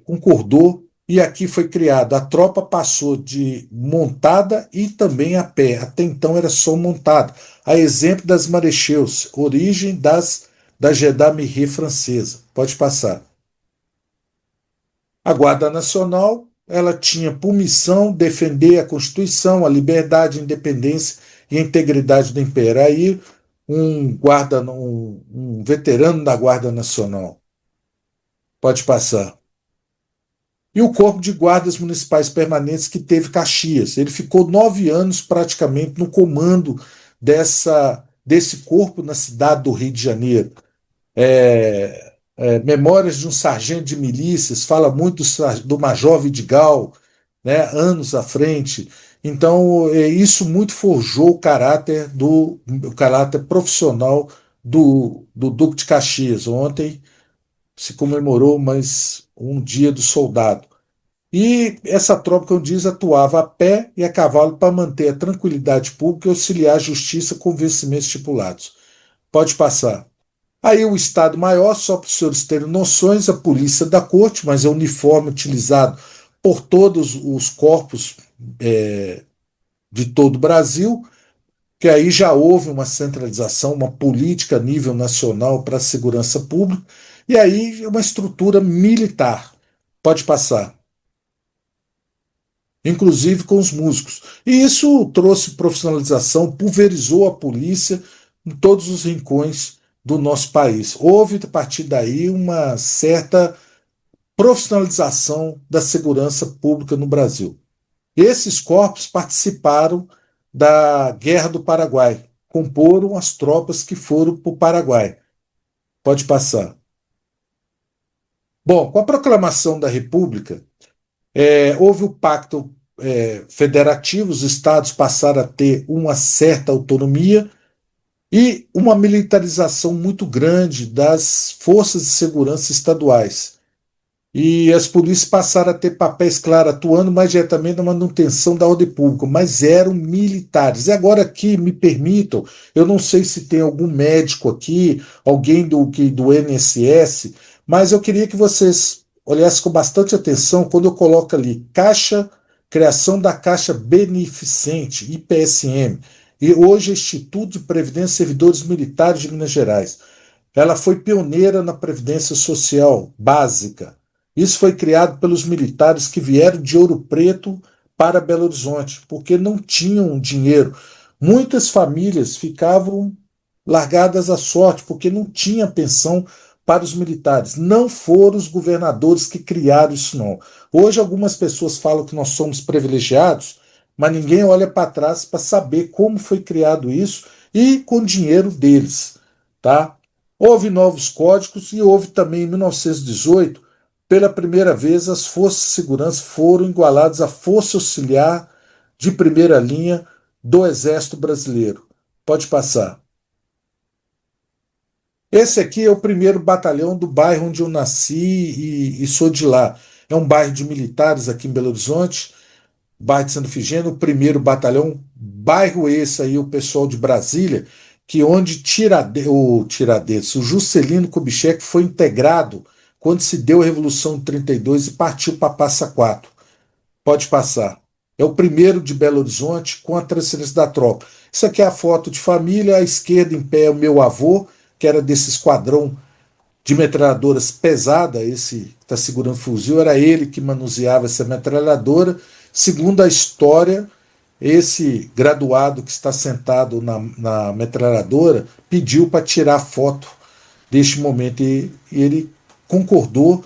concordou, e aqui foi criado. A tropa passou de montada e também a pé. Até então era só montada. A exemplo das Marecheus, origem da Gendarmerie francesa. Pode passar. A Guarda Nacional, ela tinha por missão defender a Constituição, a liberdade, a independência e a integridade do Império. Aí um veterano da Guarda Nacional. Pode passar. E o Corpo de Guardas Municipais Permanentes, que teve Caxias. Ele ficou 9 anos praticamente no comando desse corpo na cidade do Rio de Janeiro. Memórias de um sargento de milícias fala muito do Major Vidigal, né, anos à frente. Então, isso muito forjou o caráter profissional do Duque de Caxias. Ontem se comemorou mais um dia do soldado. E essa tropa, como diz, atuava a pé e a cavalo para manter a tranquilidade pública e auxiliar a justiça com vencimentos estipulados. Pode passar. Aí o Estado-Maior, só para os senhores terem noções, a polícia da corte, mas é o uniforme utilizado por todos os corpos de todo o Brasil, que aí já houve uma centralização, uma política a nível nacional para a segurança pública, e aí uma estrutura militar. Pode passar. Inclusive com os músicos. E isso trouxe profissionalização, pulverizou a polícia em todos os rincões do nosso país. Houve, a partir daí, uma certa profissionalização da segurança pública no Brasil. Esses corpos participaram da Guerra do Paraguai, comporam as tropas que foram para o Paraguai. Pode passar. Bom, com a proclamação da República, houve o pacto federativo, os estados passaram a ter uma certa autonomia e uma militarização muito grande das forças de segurança estaduais. E as polícias passaram a ter papéis claros, atuando mais diretamente na manutenção da ordem pública, mas eram militares. E agora aqui, me permitam, eu não sei se tem algum médico aqui, alguém do INSS, mas eu queria que vocês olhassem com bastante atenção quando eu coloco ali criação da Caixa Beneficente, IPSM, e hoje é Instituto de Previdência e Servidores Militares de Minas Gerais. Ela foi pioneira na Previdência Social básica. Isso foi criado pelos militares que vieram de Ouro Preto para Belo Horizonte, porque não tinham dinheiro. Muitas famílias ficavam largadas à sorte, porque não tinha pensão para os militares. Não foram os governadores que criaram isso, não. Hoje algumas pessoas falam que nós somos privilegiados, mas ninguém olha para trás para saber como foi criado isso e com dinheiro deles, tá? Houve novos códigos e houve também, em 1918, pela primeira vez, as forças de segurança foram igualadas à Força Auxiliar de primeira linha do Exército Brasileiro. Pode passar. Esse aqui é o primeiro batalhão do bairro onde eu nasci e sou de lá. É um bairro de militares aqui em Belo Horizonte, bairro de Santa Efigênia, o primeiro batalhão, bairro esse aí, o pessoal de Brasília, que onde o Juscelino Kubitschek foi integrado quando se deu a Revolução de 32 e partiu para Passa Quatro. Pode passar. É o primeiro de Belo Horizonte com a transferência da tropa. Isso aqui é a foto de família, à esquerda em pé é o meu avô, que era desse esquadrão de metralhadoras pesada, esse que está segurando fuzil, era ele que manuseava essa metralhadora. Segundo a história, esse graduado que está sentado na metralhadora pediu para tirar foto deste momento e ele concordou,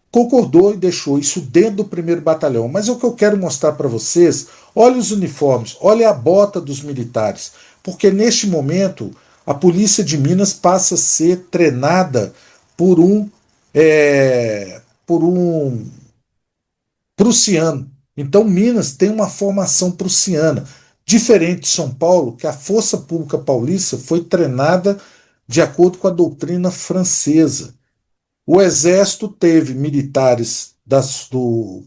concordou e deixou isso dentro do primeiro batalhão. Mas o que eu quero mostrar para vocês, olha os uniformes, olha a bota dos militares, porque neste momento a polícia de Minas passa a ser treinada por um prussiano. Então Minas tem uma formação prussiana, diferente de São Paulo, que a Força Pública Paulista foi treinada de acordo com a doutrina francesa. O Exército teve militares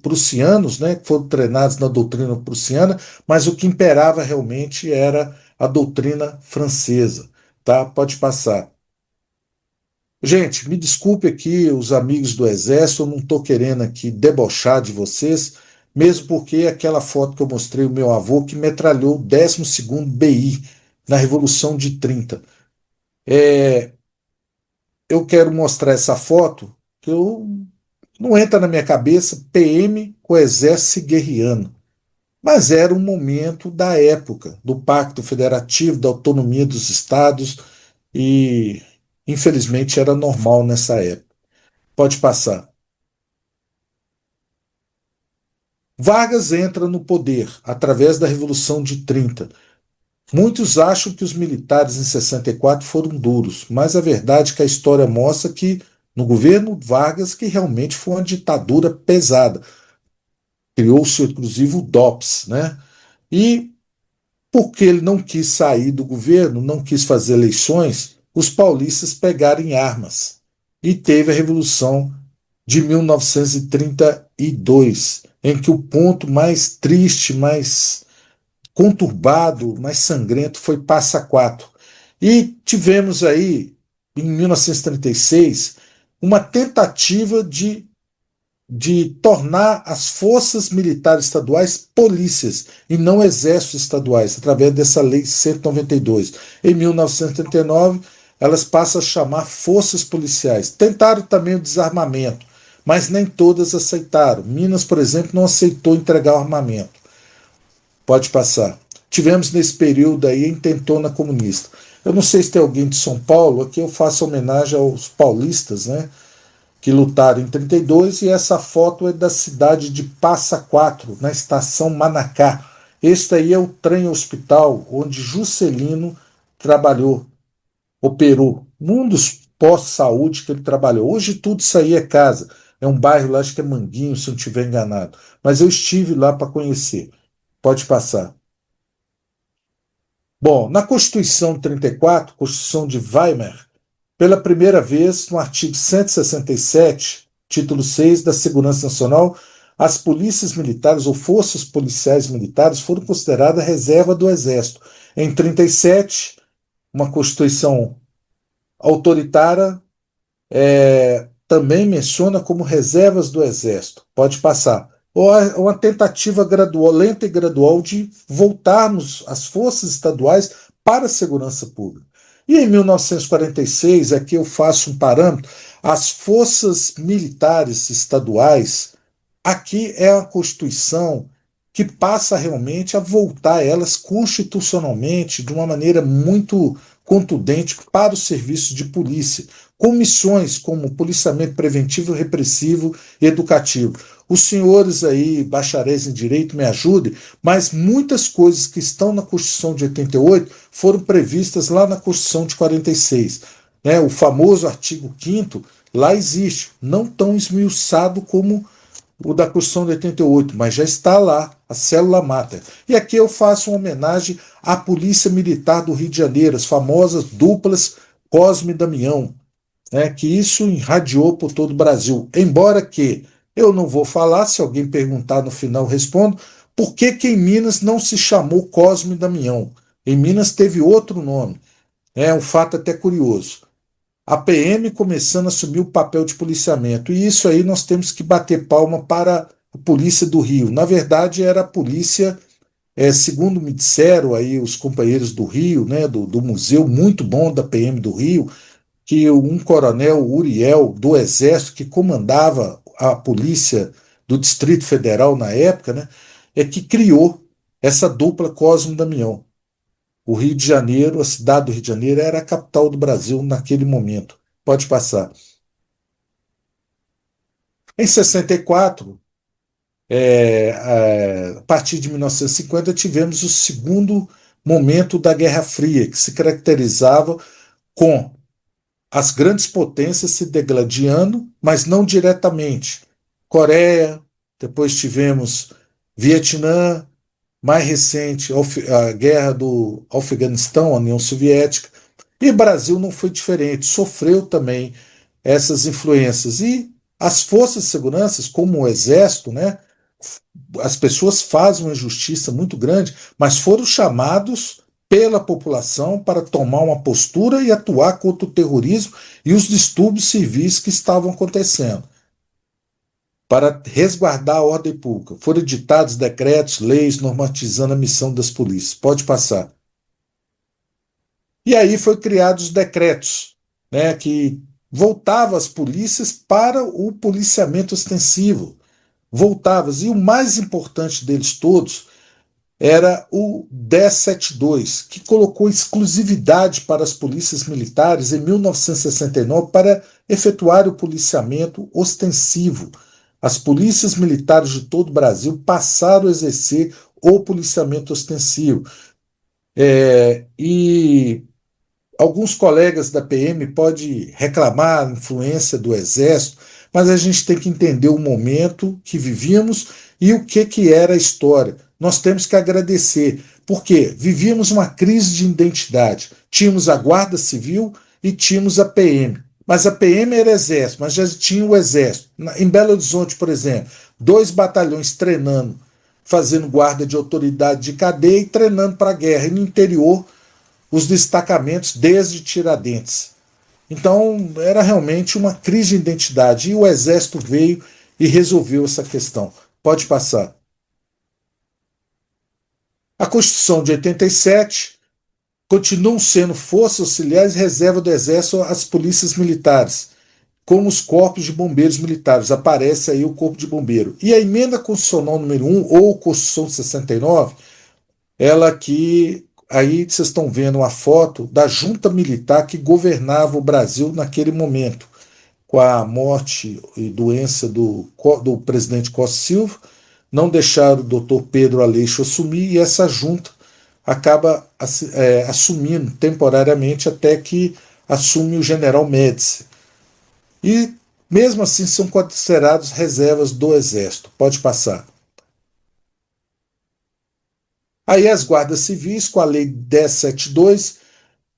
prussianos, né, que foram treinados na doutrina prussiana, mas o que imperava realmente era a doutrina francesa. Tá? Pode passar. Gente, me desculpe aqui os amigos do Exército, eu não estou querendo aqui debochar de vocês, mesmo porque aquela foto que eu mostrei o meu avô que metralhou o 12º BI na Revolução de 30. Eu quero mostrar essa foto, que não entra na minha cabeça PM com o Exército se guerreando. Mas era um momento da época, do Pacto Federativo, da autonomia dos estados, e infelizmente era normal nessa época. Pode passar. Vargas entra no poder através da Revolução de 30. Muitos acham que os militares em 64 foram duros, mas a verdade é que a história mostra que no governo Vargas que realmente foi uma ditadura pesada. Criou-se inclusive o DOPS, né? E porque ele não quis sair do governo, não quis fazer eleições, os paulistas pegaram em armas. E teve a Revolução de 1932, em que o ponto mais triste, mais conturbado, mais sangrento foi Passa Quatro. E tivemos aí, em 1936, uma tentativa de de tornar as forças militares estaduais polícias e não exércitos estaduais, através dessa Lei 192. Em 1939, elas passam a chamar forças policiais. Tentaram também o desarmamento, mas nem todas aceitaram. Minas, por exemplo, não aceitou entregar o armamento. Pode passar. Tivemos nesse período aí a intentona comunista. Eu não sei se tem alguém de São Paulo, aqui eu faço homenagem aos paulistas, né, que lutaram em 32, e essa foto é da cidade de Passa Quatro, na estação Manacá. Este aí é o trem hospital onde Juscelino trabalhou, operou, num dos postos de saúde que ele trabalhou. Hoje tudo isso aí é casa. É um bairro lá, acho que é Manguinho, se eu não estiver enganado. Mas eu estive lá para conhecer. Pode passar. Bom, na Constituição de 34, Constituição de Weimar, pela primeira vez, no artigo 167, título 6 da Segurança Nacional, as polícias militares ou forças policiais militares foram consideradas reserva do Exército. Em 37, uma Constituição autoritária também menciona como reservas do Exército. Pode passar. Ou uma tentativa gradual, lenta e gradual de voltarmos as forças estaduais para a segurança pública. E em 1946, aqui eu faço um parâmetro, as forças militares estaduais, aqui é a Constituição que passa realmente a voltar elas constitucionalmente de uma maneira muito contundente para o serviço de polícia, com missões como policiamento preventivo, repressivo e educativo. Os senhores aí, bacharéis em direito, me ajudem, mas muitas coisas que estão na Constituição de 88 foram previstas lá na Constituição de 46. Né? O famoso artigo 5º lá existe, não tão esmiuçado como o da Constituição de 88, mas já está lá, a célula máter. E aqui eu faço uma homenagem à Polícia Militar do Rio de Janeiro, as famosas duplas Cosme e Damião, né, que isso irradiou por todo o Brasil. Embora que eu não vou falar, se alguém perguntar no final eu respondo, por que em Minas não se chamou Cosme e Damião? Em Minas teve outro nome. É um fato até curioso. A PM começando a assumir o papel de policiamento. E isso aí nós temos que bater palma para a Polícia do Rio. Na verdade, era a polícia, segundo me disseram aí os companheiros do Rio, né, do museu muito bom da PM do Rio, que um coronel Uriel, do Exército, que comandava a polícia do Distrito Federal na época, né, é que criou essa dupla Cosme e Damião. O Rio de Janeiro, a cidade do Rio de Janeiro, era a capital do Brasil naquele momento. Pode passar. Em 64, a partir de 1950, tivemos o segundo momento da Guerra Fria, que se caracterizava com as grandes potências se degladiando, mas não diretamente. Coreia, depois tivemos Vietnã, mais recente, a guerra do Afeganistão, a União Soviética, e o Brasil não foi diferente, sofreu também essas influências. E as forças de segurança, como o Exército, né, as pessoas fazem uma injustiça muito grande, mas foram chamados pela população para tomar uma postura e atuar contra o terrorismo e os distúrbios civis que estavam acontecendo, para resguardar a ordem pública. Foram editados decretos, leis, normatizando a missão das polícias. Pode passar. E aí foi criados os decretos, né, que voltavam as polícias para o policiamento ostensivo. Voltavam. E o mais importante deles todos era o 1072, que colocou exclusividade para as polícias militares em 1969 para efetuar o policiamento ostensivo. As polícias militares de todo o Brasil passaram a exercer o policiamento ostensivo. E alguns colegas da PM podem reclamar a influência do Exército, mas a gente tem que entender o momento que vivíamos e o que era a história. Nós temos que agradecer, porque vivíamos uma crise de identidade. Tínhamos a Guarda Civil e tínhamos a PM. Mas a PM era Exército, mas já tinha o Exército. Em Belo Horizonte, por exemplo, 2 batalhões treinando, fazendo guarda de autoridade de cadeia e treinando para a guerra. E no interior, os destacamentos desde Tiradentes. Então, era realmente uma crise de identidade. E o Exército veio e resolveu essa questão. Pode passar. A Constituição de 87 continuam sendo forças auxiliares e reserva do Exército às polícias militares, como os corpos de bombeiros militares. Aparece aí o Corpo de Bombeiro. E a Emenda Constitucional número 1, ou Constituição de 69, ela que aí vocês estão vendo uma foto da junta militar que governava o Brasil naquele momento, com a morte e doença do presidente Costa Silva, não deixaram o doutor Pedro Aleixo assumir, e essa junta acaba assumindo temporariamente até que assume o general Médici. E, mesmo assim, são considerados reservas do Exército. Pode passar. Aí as guardas civis, com a Lei 1072,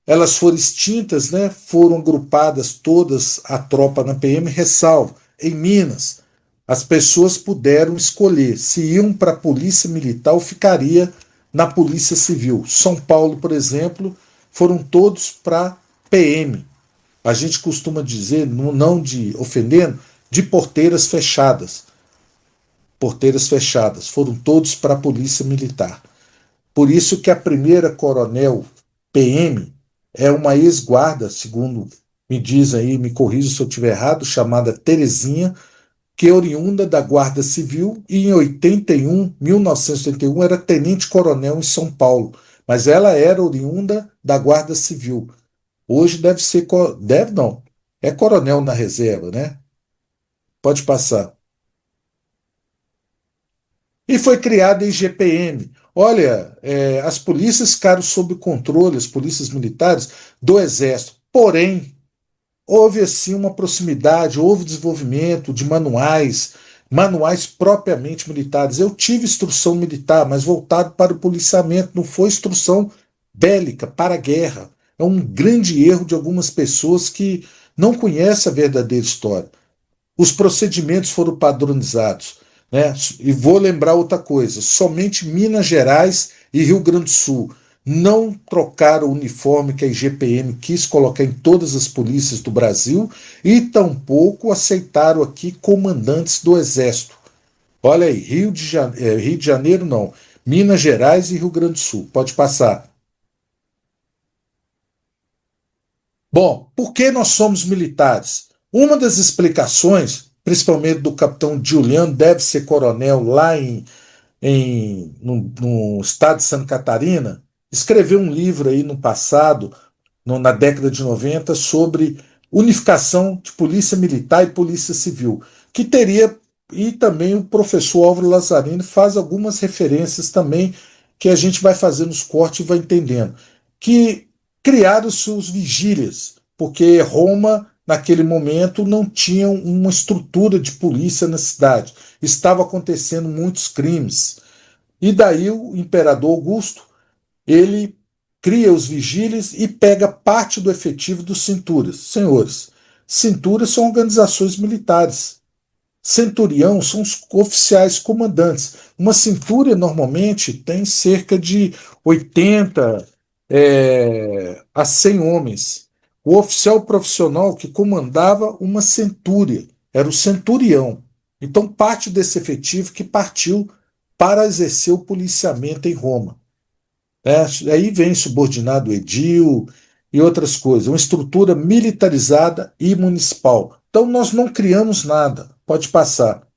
elas foram extintas, né? Foram agrupadas todas a tropa na PM, ressalvo, em Minas, as pessoas puderam escolher se iam para a polícia militar ou ficaria na polícia civil. São Paulo, por exemplo, foram todos para PM. A gente costuma dizer, não de ofendendo, de porteiras fechadas. Porteiras fechadas, foram todos para a polícia militar. Por isso que a primeira coronel PM é uma ex-guarda, segundo me diz aí, me corrija se eu estiver errado, chamada Terezinha, que é oriunda da Guarda Civil e em 1981 era tenente-coronel em São Paulo, mas ela era oriunda da Guarda Civil. Hoje deve ser, deve não, é coronel na reserva, né? Pode passar. E foi criada a IGPM. Olha, as polícias ficaram sob controle, as polícias militares, do Exército. Porém, houve assim uma proximidade, houve desenvolvimento de manuais propriamente militares. Eu tive instrução militar, mas voltado para o policiamento, não foi instrução bélica, para a guerra. É um grande erro de algumas pessoas que não conhecem a verdadeira história. Os procedimentos foram padronizados, né? E vou lembrar outra coisa: somente Minas Gerais e Rio Grande do Sul não trocaram o uniforme que a IGPM quis colocar em todas as polícias do Brasil e tampouco aceitaram aqui comandantes do Exército. Olha aí, Rio de Janeiro não, Minas Gerais e Rio Grande do Sul. Pode passar. Bom, por que nós somos militares? Uma das explicações, principalmente do capitão Giuliano, deve ser coronel lá no estado de Santa Catarina, escreveu um livro aí no passado, na década de 90, sobre unificação de polícia militar e polícia civil, que teria, e também o professor Álvaro Lazzarini faz algumas referências também, que a gente vai fazer nos cortes e vai entendendo, que criaram-se os vigílias, porque Roma, naquele momento, não tinha uma estrutura de polícia na cidade. Estavam acontecendo muitos crimes. E daí o imperador Augusto, ele cria os vigílias e pega parte do efetivo dos cinturas. Senhores, cinturas são organizações militares. Centurião são os oficiais comandantes. Uma cintura normalmente tem cerca de 80 a 100 homens. O oficial profissional que comandava uma centúria era o centurião. Então, parte desse efetivo que partiu para exercer o policiamento em Roma. Aí vem subordinado edil e outras coisas, uma estrutura militarizada e municipal. Então, nós não criamos nada. Pode passar.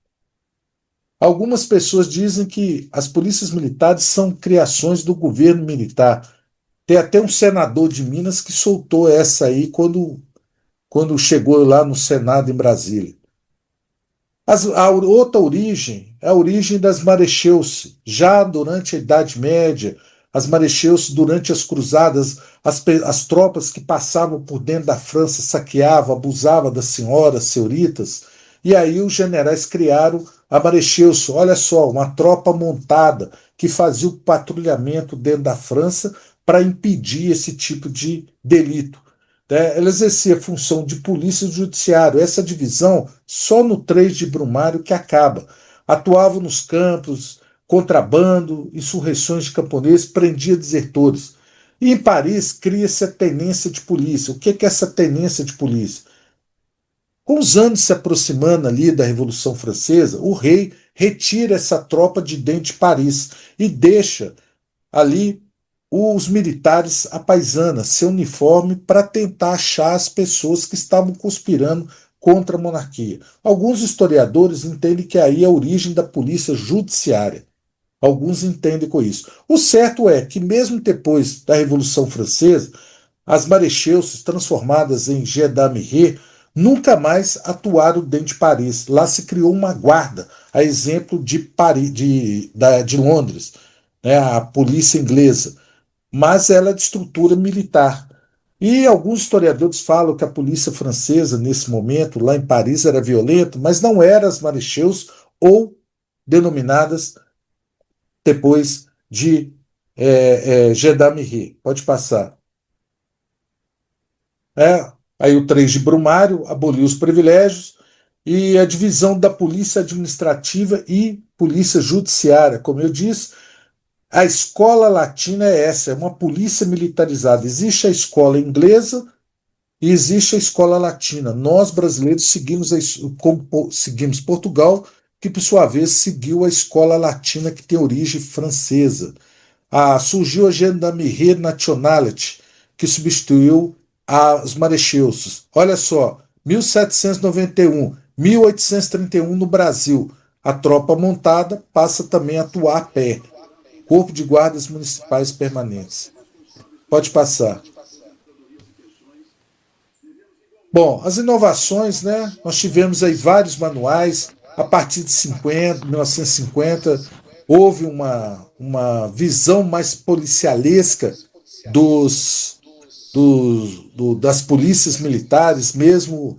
Algumas pessoas dizem que as polícias militares são criações do governo militar. Tem até um senador de Minas que soltou essa aí quando chegou lá no Senado em Brasília. A outra origem é a origem das marechaussées. Já durante a Idade Média, as marechaussées, durante as cruzadas, as tropas que passavam por dentro da França saqueavam, abusavam das senhoras, senhoritas, e aí os generais criaram a marechaussée. Olha só, uma tropa montada que fazia o patrulhamento dentro da França para impedir esse tipo de delito. Ela exercia a função de polícia e judiciário. Essa divisão só no 3 de Brumário que acaba. Atuava nos campos, contrabando, insurreições de camponeses, prendia desertores. E em Paris cria-se a tenência de polícia. O que é essa tenência de polícia? Com os anos se aproximando ali da Revolução Francesa, o rei retira essa tropa de dentro de Paris e deixa ali os militares à paisana, seu uniforme, para tentar achar as pessoas que estavam conspirando contra a monarquia. Alguns historiadores entendem que aí é a origem da polícia judiciária. Alguns entendem com isso. O certo é que, mesmo depois da Revolução Francesa, as marechaussées, transformadas em gendarmerie, nunca mais atuaram dentro de Paris. Lá se criou uma guarda, a exemplo de, Paris, de Londres, né, a polícia inglesa, mas ela é de estrutura militar. E alguns historiadores falam que a polícia francesa, nesse momento, lá em Paris, era violenta, mas não eram as marechaussées ou denominadas depois de gendarmerie. Pode passar. Aí o 3 de Brumário aboliu os privilégios e a divisão da polícia administrativa e polícia judiciária. Como eu disse, a escola latina é essa, é uma polícia militarizada. Existe a escola inglesa e existe a escola latina. Nós, brasileiros, seguimos Portugal, que, por sua vez, seguiu a escola latina, que tem origem francesa. Surgiu a Gendarmerie Nationality, que substituiu as marechaussées. Olha só, 1791, 1831 no Brasil. A tropa montada passa também a atuar a pé. Corpo de Guardas Municipais Permanentes. Pode passar. Bom, as inovações, né? Nós tivemos aí vários manuais. A partir de 1950, houve uma visão mais policialesca das polícias militares, mesmo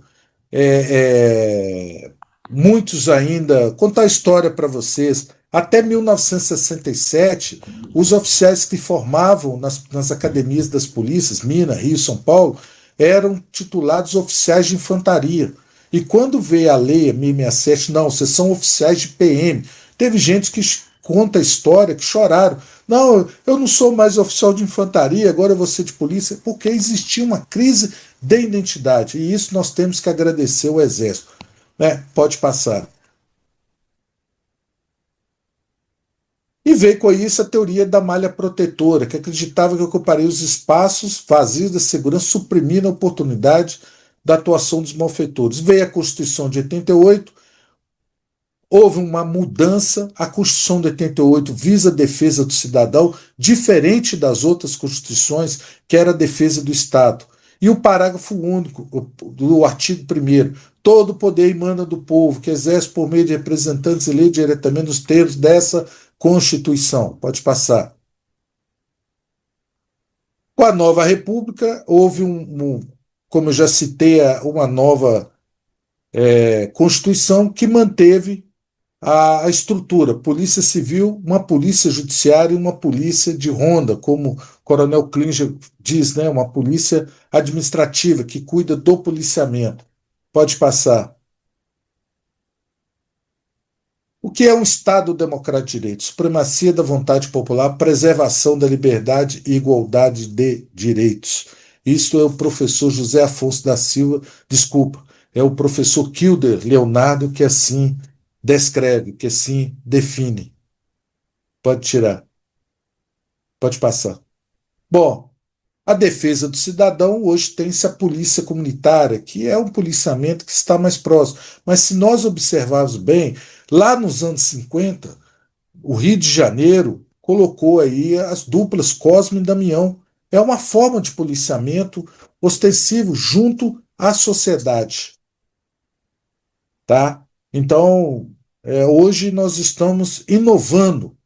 muitos ainda. Contar a história para vocês. Até 1967, os oficiais que formavam nas academias das polícias, Minas, Rio, São Paulo, eram titulados oficiais de infantaria. E quando veio a lei 1067, não, vocês são oficiais de PM. Teve gente que conta a história, que choraram. Não, eu não sou mais oficial de infantaria, agora eu vou ser de polícia, porque existia uma crise de identidade. E isso nós temos que agradecer ao Exército. Pode passar. E veio com isso a teoria da malha protetora, que acreditava que ocuparia os espaços vazios da segurança, suprimindo a oportunidade da atuação dos malfeitores. Veio a Constituição de 88, houve uma mudança. A Constituição de 88 visa a defesa do cidadão, diferente das outras constituições, que era a defesa do Estado. E o parágrafo único do artigo 1º, todo poder emana do povo, que exerce por meio de representantes eleito diretamente nos termos dessa Constituição. Pode passar. Com a nova República, houve como eu já citei, uma nova Constituição que manteve a estrutura, polícia civil, uma polícia judiciária e uma polícia de ronda, como o Coronel Klinger diz, né, uma polícia administrativa que cuida do policiamento. Pode passar. O que é um Estado democrático de direito? Supremacia da vontade popular, preservação da liberdade e igualdade de direitos. Isto é o professor José Afonso da Silva, desculpa, é o professor Kilder Leonardo que assim descreve, que assim define. Pode tirar. Pode passar. Bom, a defesa do cidadão hoje tem-se a polícia comunitária, que é um policiamento que está mais próximo. Mas se nós observarmos bem, lá nos anos 50, o Rio de Janeiro colocou aí as duplas Cosme e Damião. É uma forma de policiamento ostensivo junto à sociedade. Tá? Então, hoje nós estamos inovando,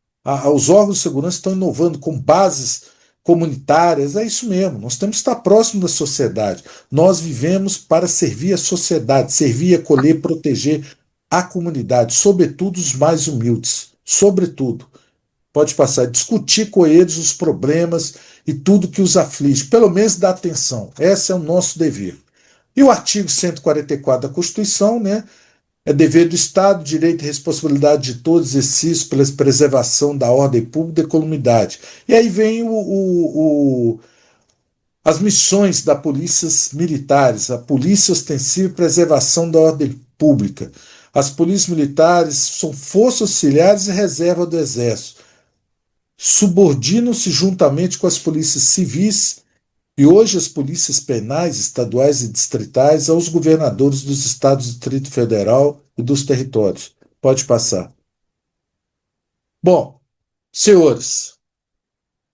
os órgãos de segurança estão inovando com bases comunitárias, é isso mesmo, nós temos que estar próximo da sociedade. Nós vivemos para servir a sociedade, servir, acolher, proteger a comunidade, sobretudo os mais humildes, sobretudo. Pode passar, discutir com eles os problemas e tudo que os aflige, pelo menos dar atenção. Esse é o nosso dever. E o artigo 144 da Constituição, né, é dever do Estado, direito e responsabilidade de todos, exercício pela preservação da ordem pública e da comunidade. E aí vem as missões das polícias militares, a polícia ostensiva e preservação da ordem pública. As polícias militares são forças auxiliares e reserva do Exército. Subordinam-se juntamente com as polícias civis e hoje as polícias penais, estaduais e distritais aos governadores dos estados do Distrito Federal e dos territórios. Pode passar. Bom, senhores,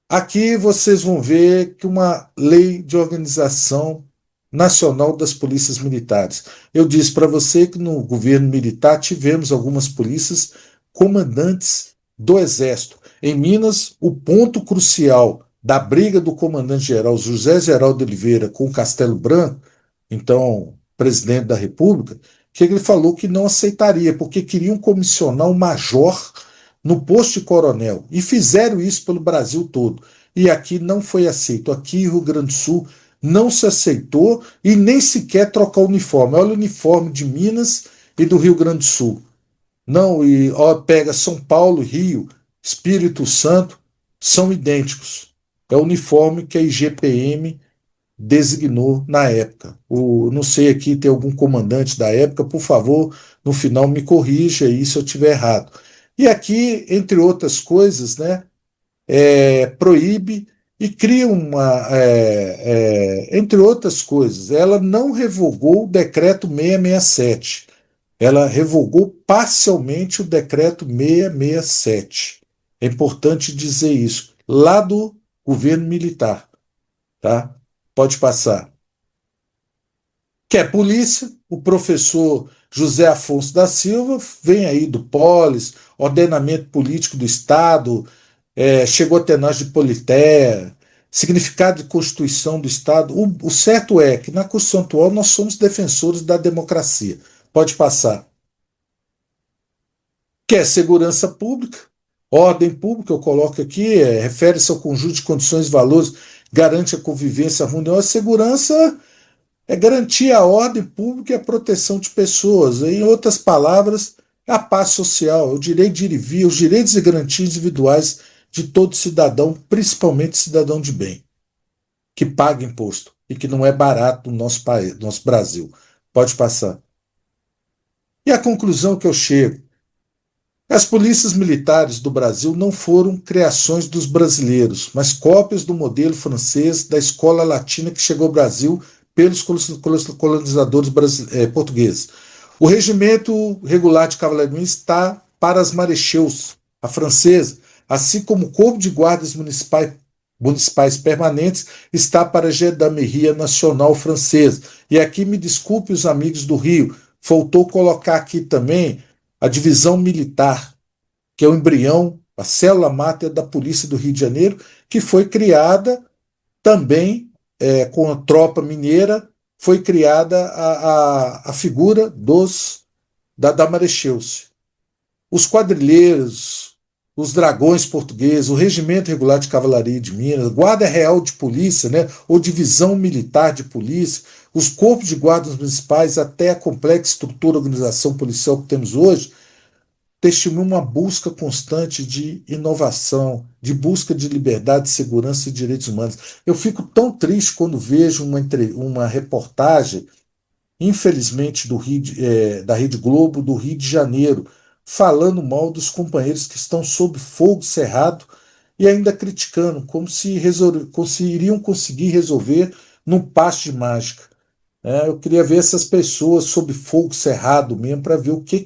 aqui vocês vão ver que uma lei de organização nacional das polícias militares. Eu disse para você que no governo militar tivemos algumas polícias comandantes do Exército. Em Minas, o ponto crucial da briga do comandante-geral José Geraldo Oliveira com o Castelo Branco, então presidente da República, que ele falou que não aceitaria, porque queriam comissionar um major no posto de coronel. E fizeram isso pelo Brasil todo. E aqui não foi aceito. Aqui em Rio Grande do Sul não se aceitou e nem sequer trocar o uniforme. Olha o uniforme de Minas e do Rio Grande do Sul. Não, e ó, pega São Paulo, Rio, Espírito Santo, são idênticos. É o uniforme que a IGPM designou na época. Não sei aqui, tem algum comandante da época, por favor, no final me corrija aí se eu estiver errado. E aqui, entre outras coisas, né, proíbe e cria entre outras coisas, ela não revogou o decreto 667, ela revogou parcialmente o decreto 667. É importante dizer isso, lá do governo militar, tá? Pode passar. Quer polícia? O professor José Afonso da Silva vem aí do Polis, ordenamento político do Estado, chegou a ter nós de Polité, significado de Constituição do Estado. O certo é que na Constituição atual nós somos defensores da democracia. Pode passar. Quer segurança pública? Ordem pública, eu coloco aqui, refere-se ao conjunto de condições e valores, garante a convivência harmoniosa. Segurança é garantir a ordem pública e a proteção de pessoas. Em outras palavras, a paz social, o direito de ir e vir, os direitos e garantias individuais de todo cidadão, principalmente cidadão de bem, que paga imposto e que não é barato no nosso país, no nosso Brasil. Pode passar. E a conclusão que eu chego: as polícias militares do Brasil não foram criações dos brasileiros, mas cópias do modelo francês da escola latina que chegou ao Brasil pelos colonizadores portugueses. O regimento regular de cavalaria está para as marechaussées, a francesa, assim como o corpo de guardas municipais permanentes está para a Gendarmerie Nacional Francesa. E aqui me desculpe os amigos do Rio, faltou colocar aqui também a divisão militar, que é o embrião, a célula máter da Polícia do Rio de Janeiro, que foi criada também com a tropa mineira, foi criada a figura da marechaussée. Os quadrilheiros, os dragões portugueses, o Regimento Regular de Cavalaria de Minas, Guarda Real de Polícia, né, ou Divisão Militar de Polícia, os corpos de guardas municipais, até a complexa estrutura e organização policial que temos hoje, testemunha uma busca constante de inovação, de busca de liberdade, segurança e direitos humanos. Eu fico tão triste quando vejo uma reportagem, infelizmente, da Rede Globo, do Rio de Janeiro, falando mal dos companheiros que estão sob fogo cerrado e ainda criticando, como se iriam conseguir resolver num passe de mágica. Eu queria ver essas pessoas sob fogo cerrado mesmo, para ver o que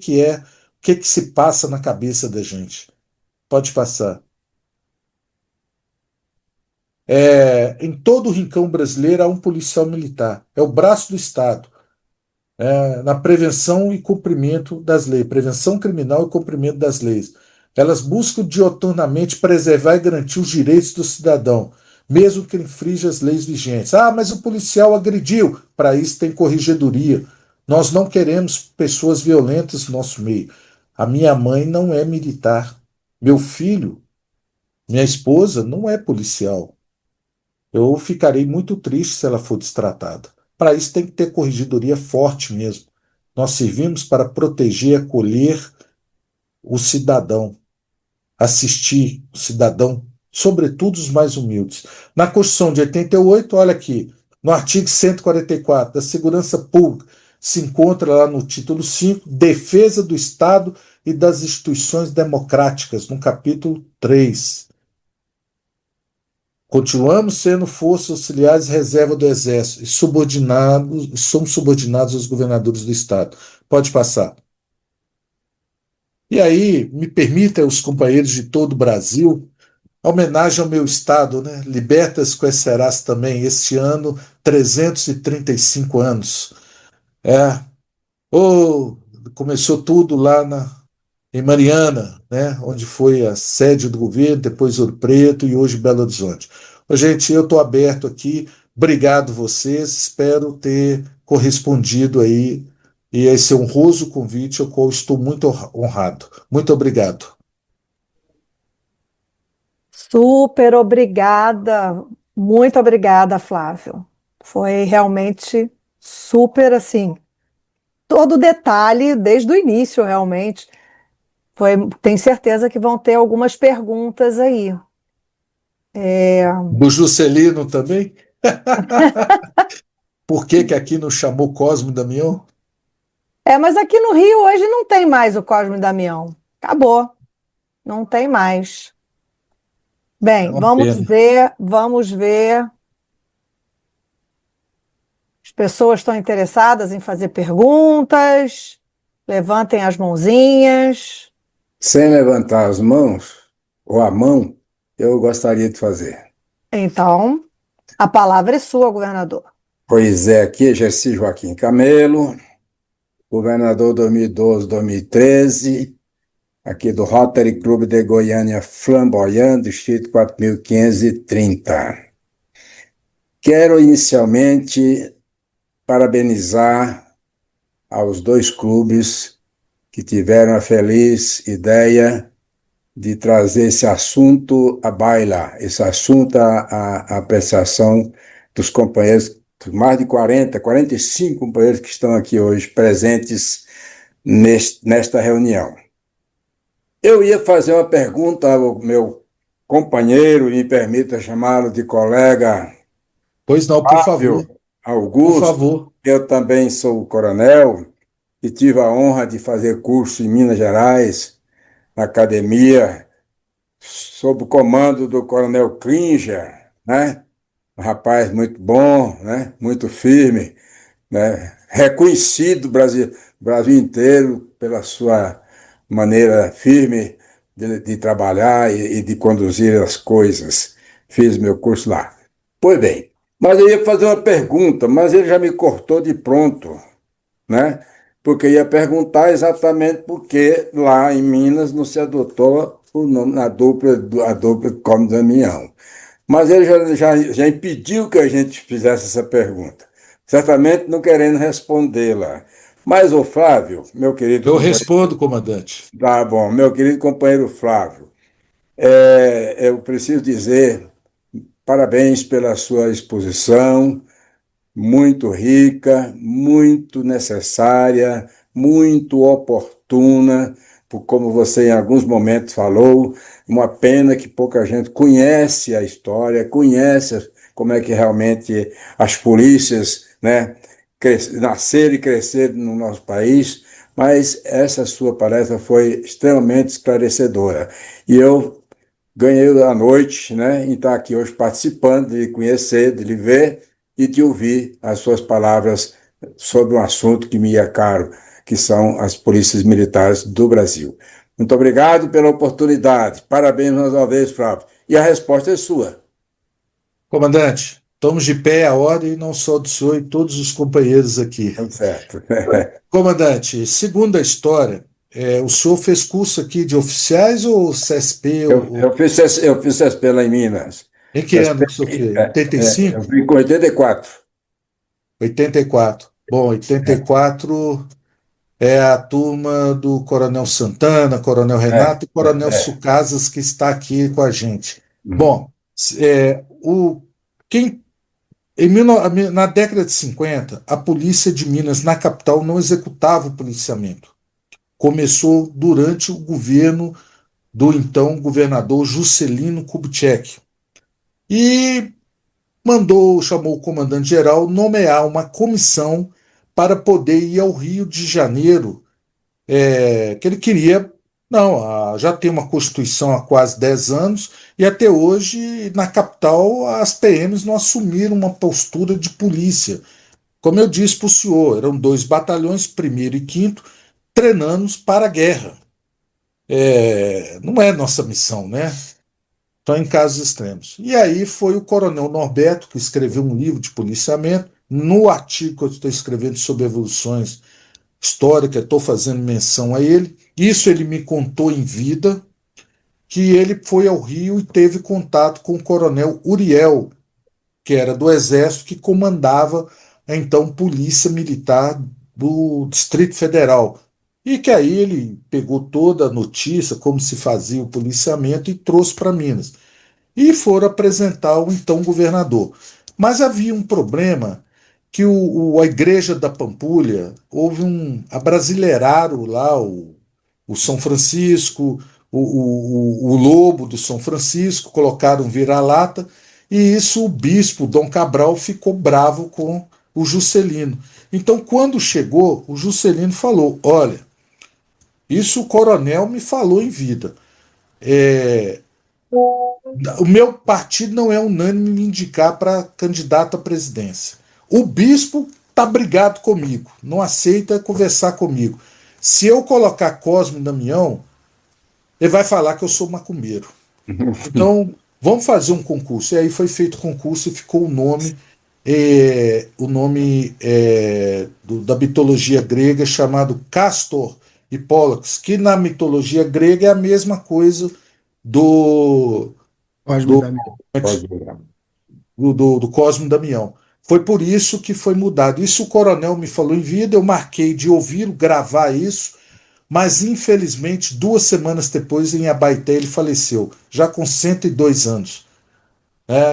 se passa na cabeça da gente. Pode passar. Em todo o rincão brasileiro há um policial militar. É o braço do Estado. Na prevenção e cumprimento das leis. Prevenção criminal e cumprimento das leis. Elas buscam dioturnamente preservar e garantir os direitos do cidadão, mesmo que infrinja as leis vigentes. Mas o policial agrediu. Para isso tem corregedoria. Nós não queremos pessoas violentas no nosso meio. A minha mãe não é militar. Meu filho, minha esposa, não é policial. Eu ficarei muito triste se ela for destratada. Para isso tem que ter corregedoria forte mesmo. Nós servimos para proteger, acolher o cidadão, assistir o cidadão sobretudo os mais humildes. Na Constituição de 88, olha aqui, no artigo 144 da Segurança Pública, se encontra lá no título 5, Defesa do Estado e das Instituições Democráticas, no capítulo 3. Continuamos sendo forças auxiliares e reserva do Exército e somos subordinados aos governadores do Estado. Pode passar. E aí, me permita, os companheiros de todo o Brasil, a homenagem ao meu Estado, né? Libertas conhecerás também, este ano, 335 anos. Começou tudo lá em Mariana, né? Onde foi a sede do governo, depois Ouro Preto e hoje Belo Horizonte. Gente, eu estou aberto aqui, obrigado vocês, espero ter correspondido aí e a esse honroso convite ao qual estou muito honrado. Muito obrigado. Super obrigada, muito obrigada, Flávio. Foi realmente super assim, todo detalhe desde o início, realmente. Tenho certeza que vão ter algumas perguntas aí. Do Juscelino também? Por que aqui não chamou Cosmo e Damião? Mas aqui no Rio hoje não tem mais o Cosme e Damião. Acabou. Não tem mais. Bem, vamos ver. As pessoas estão interessadas em fazer perguntas. Levantem as mãozinhas. Sem levantar as mãos, ou a mão, eu gostaria de fazer. Então, a palavra é sua, governador. Pois é, aqui exerci Joaquim Camelo, governador 2012-2013, aqui do Rotary Club de Goiânia Flamboyant, distrito 4530. Quero inicialmente parabenizar aos dois clubes que tiveram a feliz ideia de trazer esse assunto à baila, esse assunto à apreciação dos companheiros, mais de 45 companheiros que estão aqui hoje presentes nesta reunião. Eu ia fazer uma pergunta ao meu companheiro, me permita chamá-lo de colega. Pois não, por favor. Augusto, por favor. Eu também sou coronel e tive a honra de fazer curso em Minas Gerais, na academia, sob o comando do coronel Klinger, né? Um rapaz muito bom, né? Muito firme, né? Reconhecido Brasil inteiro pela sua maneira firme de trabalhar e de conduzir as coisas. Fiz meu curso lá. Pois bem, mas eu ia fazer uma pergunta, mas ele já me cortou de pronto, né? Porque eu ia perguntar exatamente por que lá em Minas não se adotou o nome, a dupla Cosmo Damião. Mas ele já impediu que a gente fizesse essa pergunta, certamente não querendo respondê-la. Mas o Flávio, meu querido... Eu respondo, comandante. Tá bom, meu querido companheiro Flávio, eu preciso dizer parabéns pela sua exposição, muito rica, muito necessária, muito oportuna, por como você em alguns momentos falou, uma pena que pouca gente conhece a história, conhece como é que realmente as polícias, né, nasceram e cresceram no nosso país, mas essa sua palestra foi extremamente esclarecedora. E eu ganhei a noite, né, em estar aqui hoje participando, de lhe conhecer, de lhe ver, e de ouvir as suas palavras sobre um assunto que me é caro, que são as polícias militares do Brasil. Muito obrigado pela oportunidade. Parabéns mais uma vez, Flávio. E a resposta é sua. Comandante, estamos de pé a ordem, não só do senhor e todos os companheiros aqui. Certo. Comandante, segundo a história, o senhor fez curso aqui de oficiais ou CSP? Eu fiz CSP lá em Minas. Em que ano que o senhor fez? 85? Eu fui com 84. 84. Bom, 84 é a turma do Coronel Santana, Coronel Renato e Coronel Sucasas, que está aqui com a gente. Bom, na década de 50, a polícia de Minas, na capital, não executava o policiamento. Começou durante o governo do então governador Juscelino Kubitschek. E chamou o comandante-geral nomear uma comissão para poder ir ao Rio de Janeiro, que ele queria. Não, já tem uma Constituição há quase 10 anos e até hoje, na capital, as PMs não assumiram uma postura de polícia. Como eu disse para o senhor, eram 2 batalhões, 1º e 5º, treinando para a guerra. Não é nossa missão, né? Só em casos extremos. E aí foi o coronel Norberto que escreveu um livro de policiamento. No artigo que eu estou escrevendo sobre evoluções históricas, estou fazendo menção a ele. Isso ele me contou em vida, que ele foi ao Rio e teve contato com o coronel Uriel, que era do Exército, que comandava a então Polícia Militar do Distrito Federal. E que aí ele pegou toda a notícia, como se fazia o policiamento, e trouxe para Minas. E foram apresentar ao então governador. Mas havia um problema que a Igreja da Pampulha, abrasileiraram lá o São Francisco, o lobo do São Francisco, colocaram vira-lata, e isso o bispo Dom Cabral ficou bravo com o Juscelino. Então, quando chegou, o Juscelino falou: olha, isso o coronel me falou em vida. O meu partido não é unânime me indicar para candidato à presidência. O bispo está brigado comigo, não aceita conversar comigo. Se eu colocar Cosme Damião, ele vai falar que eu sou macumbeiro. Então, vamos fazer um concurso. E aí foi feito o concurso e ficou o nome da mitologia grega chamado Castor e Pollux, que na mitologia grega é a mesma coisa do Cosme Damião. Foi por isso que foi mudado. Isso o coronel me falou em vida, eu marquei de ouvir, gravar isso, mas infelizmente 2 semanas depois em Abaeté ele faleceu, já com 102 anos.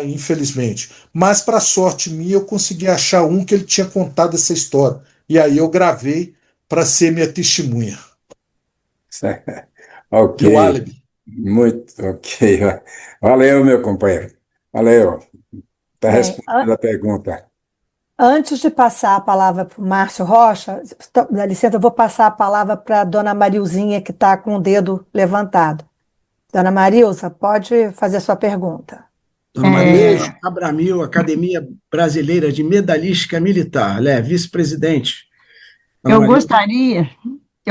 Infelizmente. Mas para sorte minha eu consegui achar um que ele tinha contado essa história. E aí eu gravei para ser minha testemunha. Ok. Do álibi. Muito ok. Valeu, meu companheiro. Valeu. Está respondendo a pergunta. Antes de passar a palavra para o Márcio Rocha, dá licença, eu vou passar a palavra para a dona Marilzinha, que está com o dedo levantado. Dona Marilza, pode fazer a sua pergunta. Dona Maria Abramil, Academia Brasileira de Medalística Militar, vice-presidente. Eu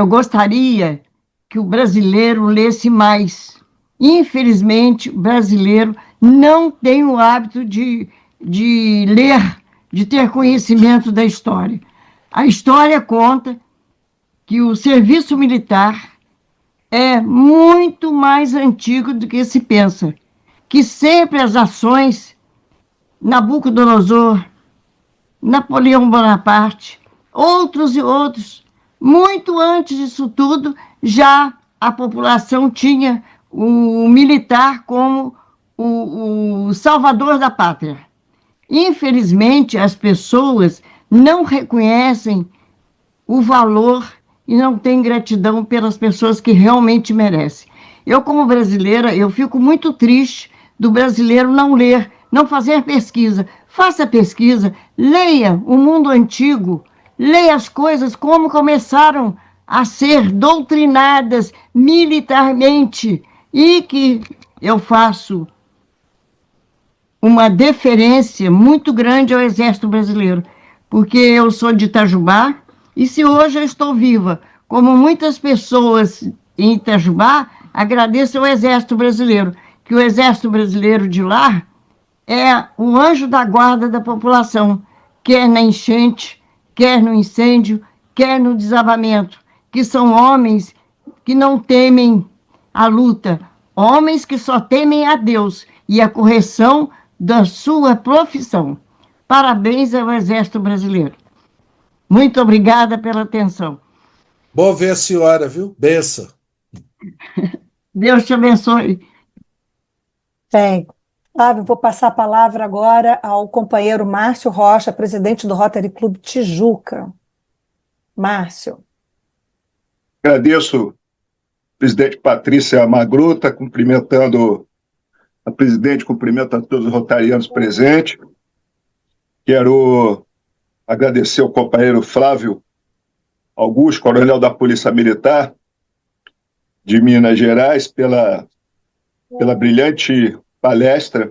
gostaria que o brasileiro lesse mais. Infelizmente, o brasileiro não tem o hábito de ler, de ter conhecimento da história. A história conta que o serviço militar é muito mais antigo do que se pensa, que sempre as ações, Nabucodonosor, Napoleão Bonaparte, outros e outros, muito antes disso tudo, já a população tinha o militar como o salvador da pátria. Infelizmente, as pessoas não reconhecem o valor e não têm gratidão pelas pessoas que realmente merecem. Eu, como brasileira, eu fico muito triste do brasileiro não ler, não fazer pesquisa. Faça pesquisa, leia o mundo antigo, leia as coisas como começaram a ser doutrinadas militarmente, e que eu faço uma deferência muito grande ao Exército Brasileiro, porque eu sou de Itajubá, e se hoje eu estou viva, como muitas pessoas em Itajubá, agradeço ao Exército Brasileiro, que o Exército Brasileiro de lá é o anjo da guarda da população, quer na enchente, quer no incêndio, quer no desabamento, que são homens que não temem a luta, homens que só temem a Deus e a correção da sua profissão. Parabéns ao Exército Brasileiro. Muito obrigada pela atenção. Bom ver a senhora, viu? Benção. Deus te abençoe. Bem, Flávio, vou passar a palavra agora ao companheiro Márcio Rocha, presidente do Rotary Clube Tijuca. Márcio. Agradeço presidente Patrícia Magruta, cumprimentando a presidente, cumprimenta todos os rotarianos presentes. Quero agradecer ao companheiro Flávio Augusto, coronel da Polícia Militar de Minas Gerais, pela brilhante palestra,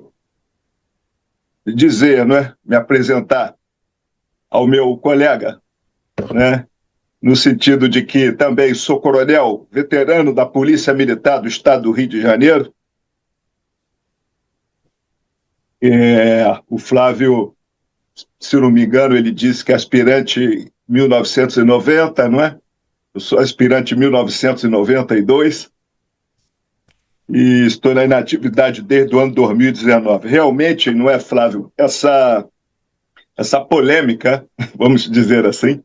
e dizer, me apresentar ao meu colega, no sentido de que também sou coronel, veterano da Polícia Militar do Estado do Rio de Janeiro. O Flávio, se não me engano, ele disse que é aspirante 1990, não é? Eu sou aspirante 1992 e estou na inatividade desde o ano 2019. Realmente, não é, Flávio, essa polêmica, vamos dizer assim,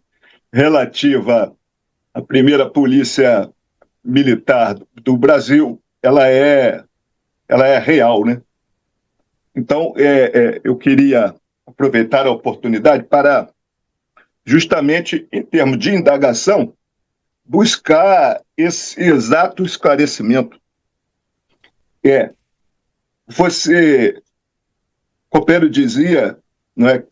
relativa à primeira polícia militar do Brasil, ela é real, né? Então, eu queria aproveitar a oportunidade para, justamente em termos de indagação, buscar esse exato esclarecimento. Você, companheiro, dizia,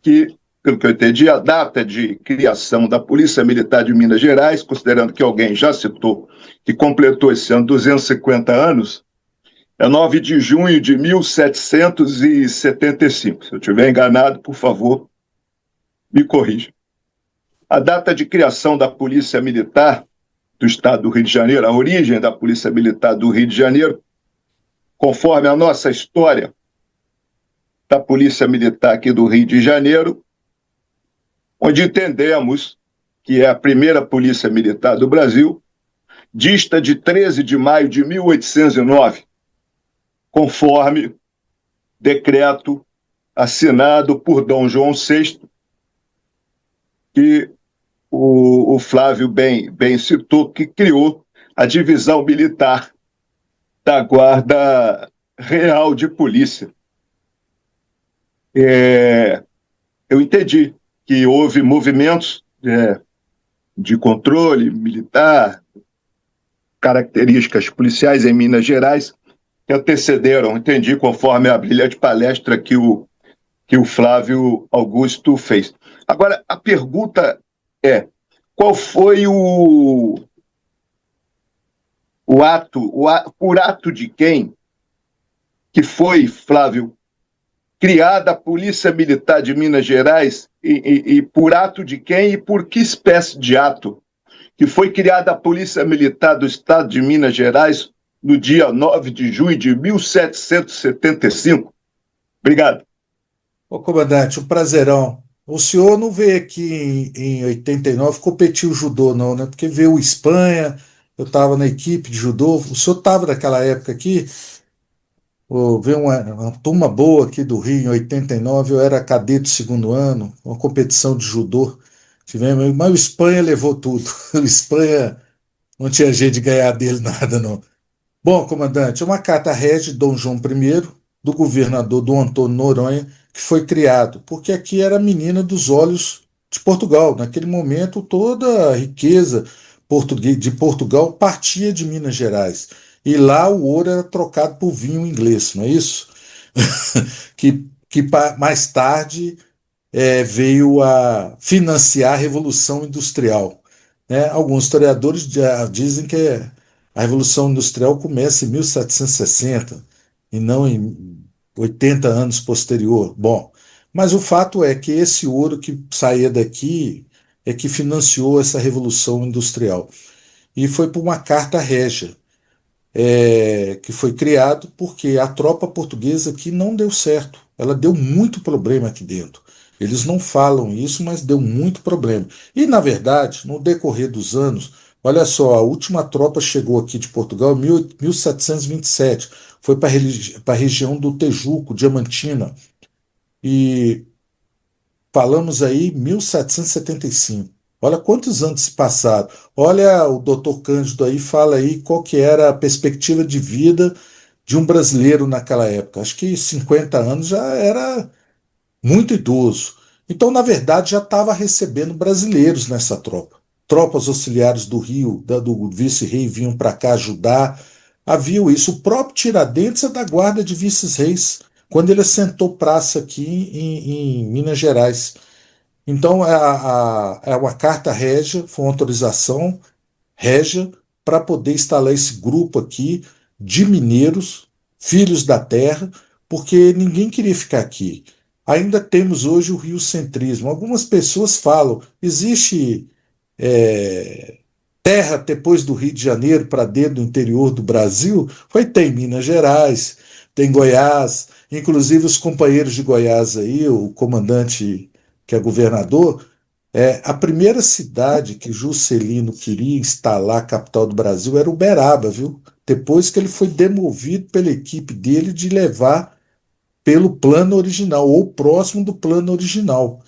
que, pelo que eu entendi, a data de criação da Polícia Militar de Minas Gerais, considerando que alguém já citou que completou esse ano 250 anos, é 9 de junho de 1775. Se eu estiver enganado, por favor, me corrija. A data de criação da Polícia Militar do Estado do Rio de Janeiro, a origem da Polícia Militar do Rio de Janeiro, conforme a nossa história da Polícia Militar aqui do Rio de Janeiro, onde entendemos que é a primeira Polícia Militar do Brasil, dista de 13 de maio de 1809, conforme decreto assinado por Dom João VI, que o Flávio bem citou, que criou a divisão militar da Guarda Real de Polícia. Eu entendi que houve movimentos de controle militar, características policiais em Minas Gerais, que antecederam, entendi, conforme a brilhante palestra que o Flávio Augusto fez. Agora, a pergunta é, qual foi por ato de quem que foi, Flávio, criada a Polícia Militar de Minas Gerais e por ato de quem e por que espécie de ato que foi criada a Polícia Militar do Estado de Minas Gerais no dia 9 de junho de 1775? Obrigado. Ô, comandante, um prazerão. O senhor não veio aqui em 89 competir o judô, não, né? Porque veio Espanha, eu estava na equipe de judô. O senhor estava naquela época aqui? Veio uma turma boa aqui do Rio em 89, eu era cadete do segundo ano, uma competição de judô. Tivemos, mas o Espanha levou tudo. O Espanha não tinha jeito de ganhar dele nada, não. Bom, comandante, uma carta régia de Dom João I, do governador Dom Antônio Noronha, que foi criado, porque aqui era a menina dos olhos de Portugal. Naquele momento, toda a riqueza de Portugal partia de Minas Gerais. E lá o ouro era trocado por vinho inglês, não é isso? que mais tarde veio a financiar a Revolução Industrial. Né? Alguns historiadores dizem que a Revolução Industrial começa em 1760 e não em 80 anos posterior. Bom, mas o fato é que esse ouro que saía daqui é que financiou essa Revolução Industrial. E foi por uma carta régia, que foi criado porque a tropa portuguesa aqui não deu certo. Ela deu muito problema aqui dentro. Eles não falam isso, mas deu muito problema. E, na verdade, no decorrer dos anos, olha só, a última tropa chegou aqui de Portugal em 1727, foi para a região do Tejuco, Diamantina, e falamos aí 1775. Olha quantos anos se passaram. Olha, o doutor Cândido aí fala aí qual que era a perspectiva de vida de um brasileiro naquela época. Acho que 50 anos já era muito idoso. Então, na verdade, já estava recebendo brasileiros nessa tropa. tropas auxiliares do Rio, do vice-rei, vinham para cá ajudar. Havia isso. O próprio Tiradentes é da guarda de vices-reis, quando ele assentou praça aqui em Minas Gerais. Então, é uma carta régia, foi uma autorização régia para poder instalar esse grupo aqui de mineiros, filhos da terra, porque ninguém queria ficar aqui. Ainda temos hoje o riocentrismo. Algumas pessoas falam, existe terra depois do Rio de Janeiro para dentro do interior do Brasil? Tem Minas Gerais, tem Goiás, inclusive os companheiros de Goiás aí, o comandante que é governador, a primeira cidade que Juscelino queria instalar, a capital do Brasil, era Uberaba, viu? Depois que ele foi demovido pela equipe dele de levar pelo plano original, ou próximo do plano original,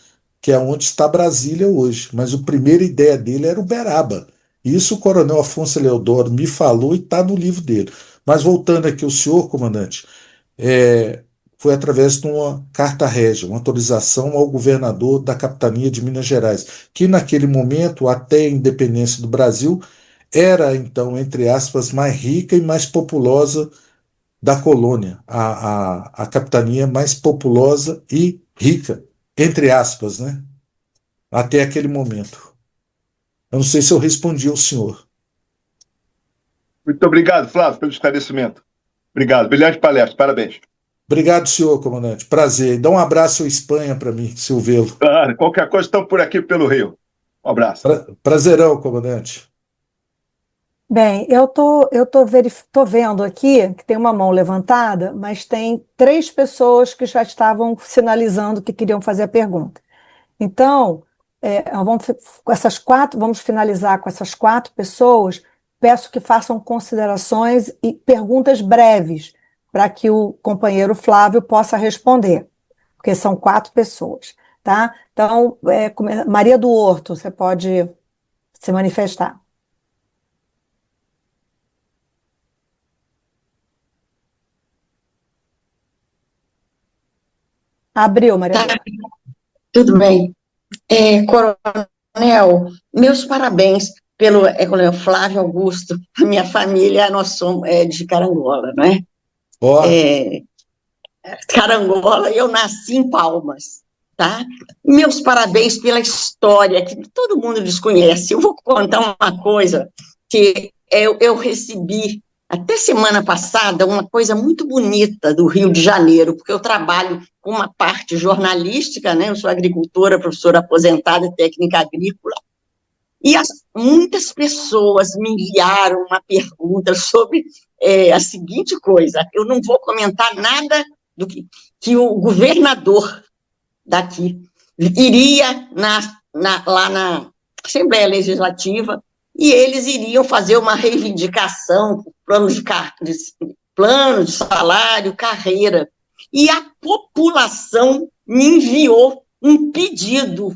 que é onde está Brasília hoje. Mas a primeira ideia dele era Uberaba. Isso o coronel Afonso Eleodoro me falou e está no livro dele. Mas voltando aqui, o senhor, comandante, foi através de uma carta régia, uma autorização ao governador da capitania de Minas Gerais, que naquele momento, até a independência do Brasil, era, então, entre aspas, mais rica e mais populosa da colônia, a capitania mais populosa e rica, entre aspas, né? Até aquele momento. Eu não sei se eu respondi ao senhor. Muito obrigado, Flávio, pelo esclarecimento. Obrigado. Brilhante palestra. Parabéns. Obrigado, senhor, comandante. Prazer. Dá um abraço à Espanha para mim, se eu vê-lo. Claro, qualquer coisa, estão por aqui pelo Rio. Um abraço. Prazerão, comandante. Bem, eu tô vendo aqui que tem uma mão levantada, mas tem 3 pessoas que já estavam sinalizando que queriam fazer a pergunta. Então, vamos finalizar com essas 4 pessoas. Peço que façam considerações e perguntas breves para que o companheiro Flávio possa responder, porque são 4 pessoas, tá? Então, Maria do Horto, você pode se manifestar. Abriu, Maria do Horto. Tudo bem. Coronel, meus parabéns pelo Coronel Flávio Augusto. A minha família, nós somos de Carangola, não é? Carangola, eu nasci em Palmas, tá? Meus parabéns pela história, que todo mundo desconhece. Eu vou contar uma coisa que eu recebi até semana passada, uma coisa muito bonita do Rio de Janeiro, porque eu trabalho com uma parte jornalística, né? Eu sou agricultora, professora aposentada e técnica agrícola, e muitas pessoas me enviaram uma pergunta sobre a seguinte coisa: eu não vou comentar nada do que o governador daqui iria lá na Assembleia Legislativa, e eles iriam fazer uma reivindicação, plano de salário, carreira, e a população me enviou um pedido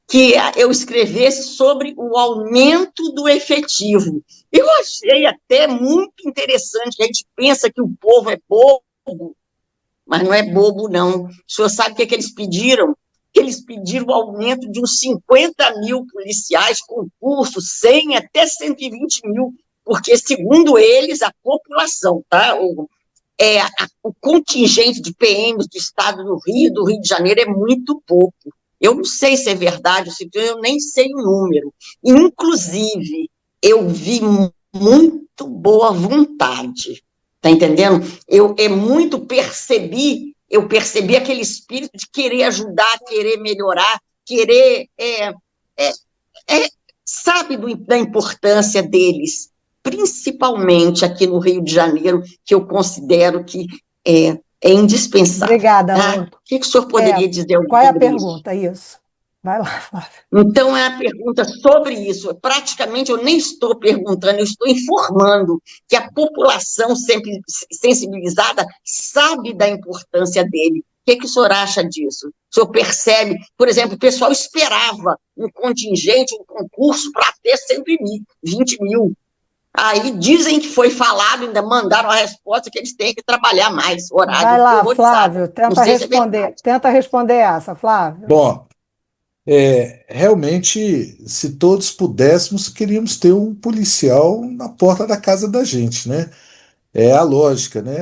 que eu escrevesse sobre o aumento do efetivo. Eu achei até muito interessante, que a gente pensa que o povo é bobo, mas não é bobo, não. O senhor sabe o que eles pediram? Eles pediram o aumento de uns 50 mil policiais, concurso, 100 até 120 mil, porque, segundo eles, a população, tá? O contingente de PMs do estado do Rio de Janeiro, é muito pouco. Eu não sei se é verdade, eu nem sei o número. Inclusive, eu vi muito boa vontade, tá entendendo? Eu percebi aquele espírito de querer ajudar, querer melhorar, querer, sabe, da importância deles, principalmente aqui no Rio de Janeiro, que eu considero que é indispensável. Obrigada, tá? O que o senhor poderia dizer? Qual é a pergunta? Isso. Vai lá, Flávio. Então, é a pergunta sobre isso. Praticamente, eu nem estou perguntando, eu estou informando que a população sempre sensibilizada sabe da importância dele. O que o senhor acha disso? O senhor percebe, por exemplo, o pessoal esperava um contingente, um concurso para ter 120 mil. Aí dizem que foi falado, ainda mandaram a resposta que eles têm que trabalhar mais, horário. Vai lá, Flávio, tenta responder essa, Flávio. Bom, Realmente, se todos pudéssemos, queríamos ter um policial na porta da casa da gente, né? É a lógica, né?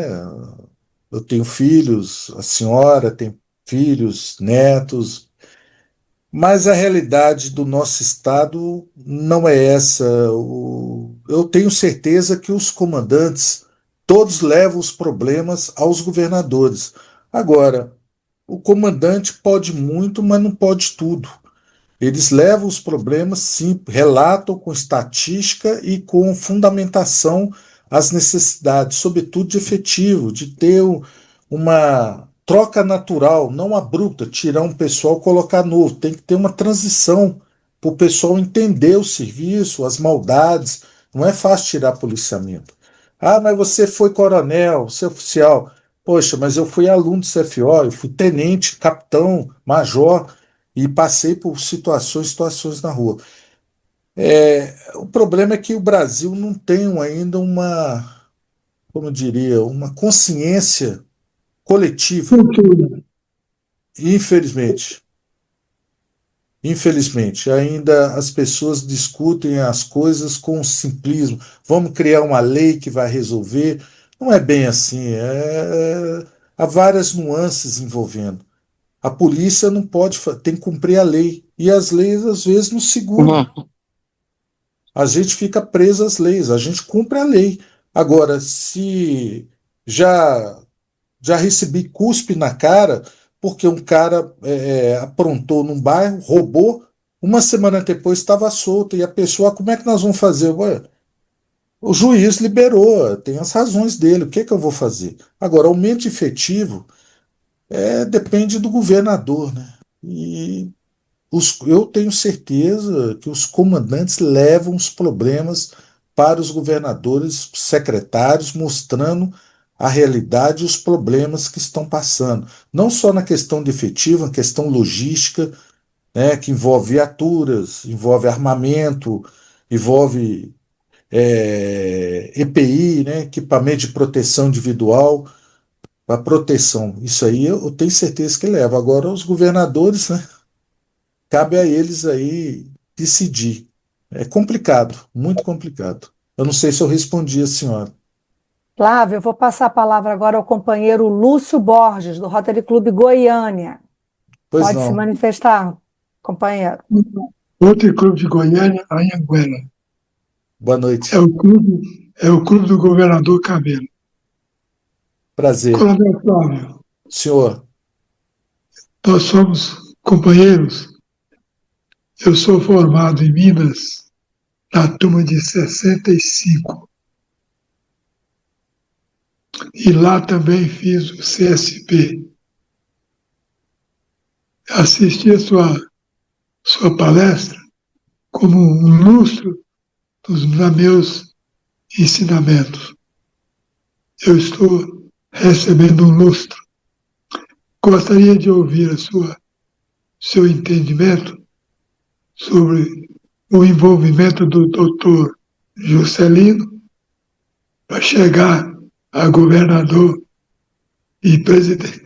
Eu tenho filhos, a senhora tem filhos, netos, mas a realidade do nosso estado não é essa. Eu tenho certeza que os comandantes todos levam os problemas aos governadores. Agora, o comandante pode muito, mas não pode tudo. Eles levam os problemas, sim, relatam com estatística e com fundamentação as necessidades, sobretudo de efetivo, de ter uma troca natural, não abrupta, tirar um pessoal, colocar novo. Tem que ter uma transição para o pessoal entender o serviço, as maldades. Não é fácil tirar policiamento. Ah, mas você foi coronel, você é oficial. Poxa, mas eu fui aluno do CFO, eu fui tenente, capitão, major e passei por situações na rua. O problema é que o Brasil não tem ainda uma, como eu diria, uma consciência coletiva. Infelizmente. Infelizmente, ainda as pessoas discutem as coisas com simplismo. Vamos criar uma lei que vai resolver. Não é bem assim. Há várias nuances envolvendo. A polícia não pode, tem que cumprir a lei. E as leis, às vezes, não seguram. A gente fica preso às leis, a gente cumpre a lei. Agora, se já já recebi cuspe na cara porque um cara aprontou num bairro, roubou, uma semana depois estava solto, e a pessoa, como é que nós vamos fazer? Ué, o juiz liberou, tem as razões dele, o que é que eu vou fazer? Agora, aumento efetivo depende do governador, né? E eu tenho certeza que os comandantes levam os problemas para os governadores, secretários, mostrando a realidade e os problemas que estão passando. Não só na questão de efetivo, na questão logística, né, que envolve viaturas, envolve armamento, envolve EPI, né, equipamento de proteção individual, a proteção. Isso aí eu tenho certeza que leva. Agora, os governadores, né? Cabe a eles aí decidir. É complicado, muito complicado. Eu não sei se eu respondi a senhora. Flávio, eu vou passar a palavra agora ao companheiro Lúcio Borges, do Rotary Clube Goiânia. Pois Pode se não. manifestar, companheiro. Outro clube de Goiânia, Anhanguera. Boa noite. É o clube do governador Cabelo. Prazer. Coronel Flávio, Senhor, nós somos companheiros. Eu sou formado em Minas na turma de 65. E lá também fiz o CSP. Assisti a sua palestra como um lustro dos meus ensinamentos. Eu estou recebendo um lustro. Gostaria de ouvir seu entendimento sobre o envolvimento do doutor Juscelino para chegar a governador e presidente.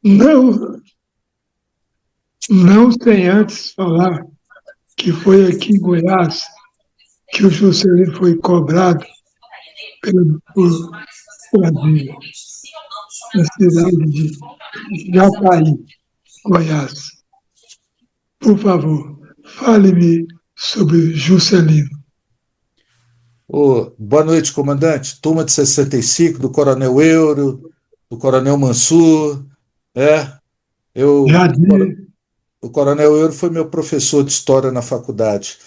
Não sem antes falar que foi aqui em Goiás que o Juscelino foi cobrado por Brasília, na cidade de Jataí, Goiás. Por favor, fale-me sobre Juscelino. boa noite, comandante. Turma de 65, do Coronel Euro, do Coronel Mansur. O Coronel Euro foi meu professor de história na faculdade.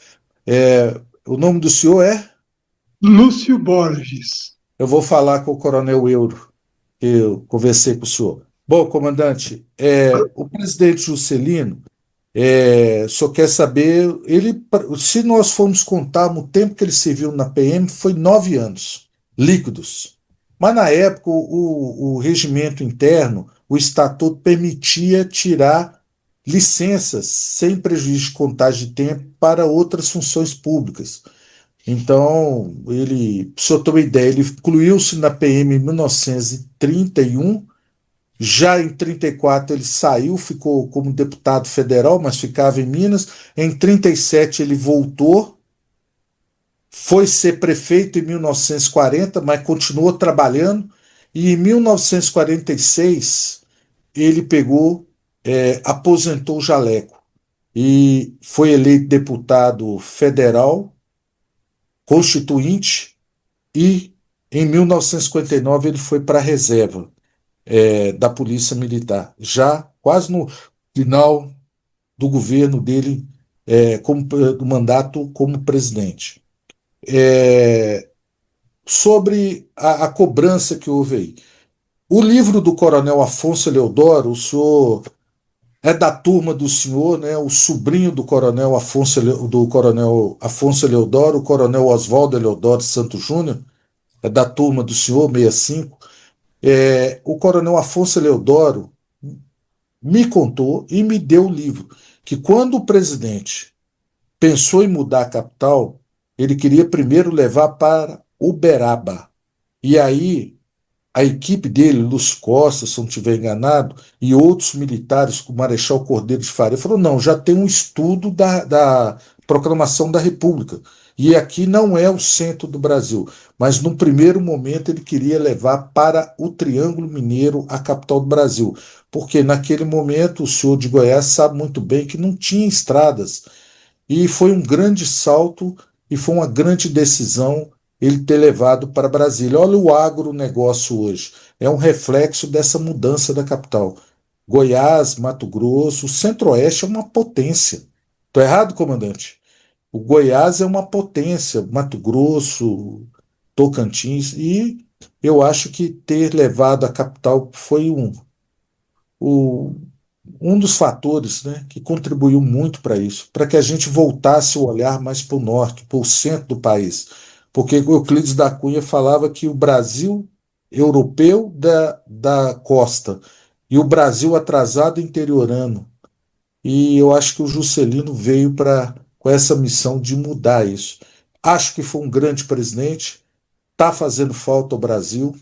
O nome do senhor é? Lúcio Borges. Eu vou falar com o Coronel Euro, que eu conversei com o senhor. Bom, comandante, o presidente Juscelino só quer saber, se nós formos contar no tempo que ele serviu na PM, foi 9 anos líquidos. Mas na época o regimento interno, o estatuto permitia tirar licenças sem prejuízo de contagem de tempo para outras funções públicas. Então, para o senhor ter uma ideia, ele incluiu-se na PM em 1931 Já em 34 ele saiu, ficou como deputado federal, mas ficava em Minas. Em 37 ele voltou, foi ser prefeito em 1940, mas continuou trabalhando. E em 1946 ele pegou, aposentou o jaleco e foi eleito deputado federal, constituinte, e em 1959 ele foi para a reserva, da Polícia Militar, já quase no final do governo dele, do mandato como presidente. Sobre a cobrança que houve aí. O livro do Coronel Afonso Eleodoro, o senhor é da turma do senhor, né? O sobrinho do Coronel Afonso Eleodoro, o Coronel Oswaldo Eleodoro Santos Júnior, é da turma do senhor, 65. O Coronel Afonso Eleodoro me contou e me deu o livro, que quando o presidente pensou em mudar a capital, ele queria primeiro levar para Uberaba. E aí a equipe dele, Luz Costa, se não estiver enganado, e outros militares, como o Marechal Cordeiro de Faria, falou: não, já tem um estudo da Proclamação da República. E aqui não é o centro do Brasil. Mas, num primeiro momento, ele queria levar para o Triângulo Mineiro, a capital do Brasil. Porque, naquele momento, o senhor de Goiás sabe muito bem que não tinha estradas. E foi um grande salto e foi uma grande decisão ele ter levado para Brasília. Olha o agronegócio hoje. É um reflexo dessa mudança da capital. Goiás, Mato Grosso, o Centro-Oeste é uma potência. Estou errado, comandante? O Goiás é uma potência, Mato Grosso, Tocantins, e eu acho que ter levado a capital foi um dos fatores, né, que contribuiu muito para isso, para que a gente voltasse o olhar mais para o norte, para o centro do país. Porque Euclides da Cunha falava que o Brasil europeu da costa e o Brasil atrasado interiorano. E eu acho que o Juscelino veio com essa missão de mudar isso. Acho que foi um grande presidente, está fazendo falta ao Brasil.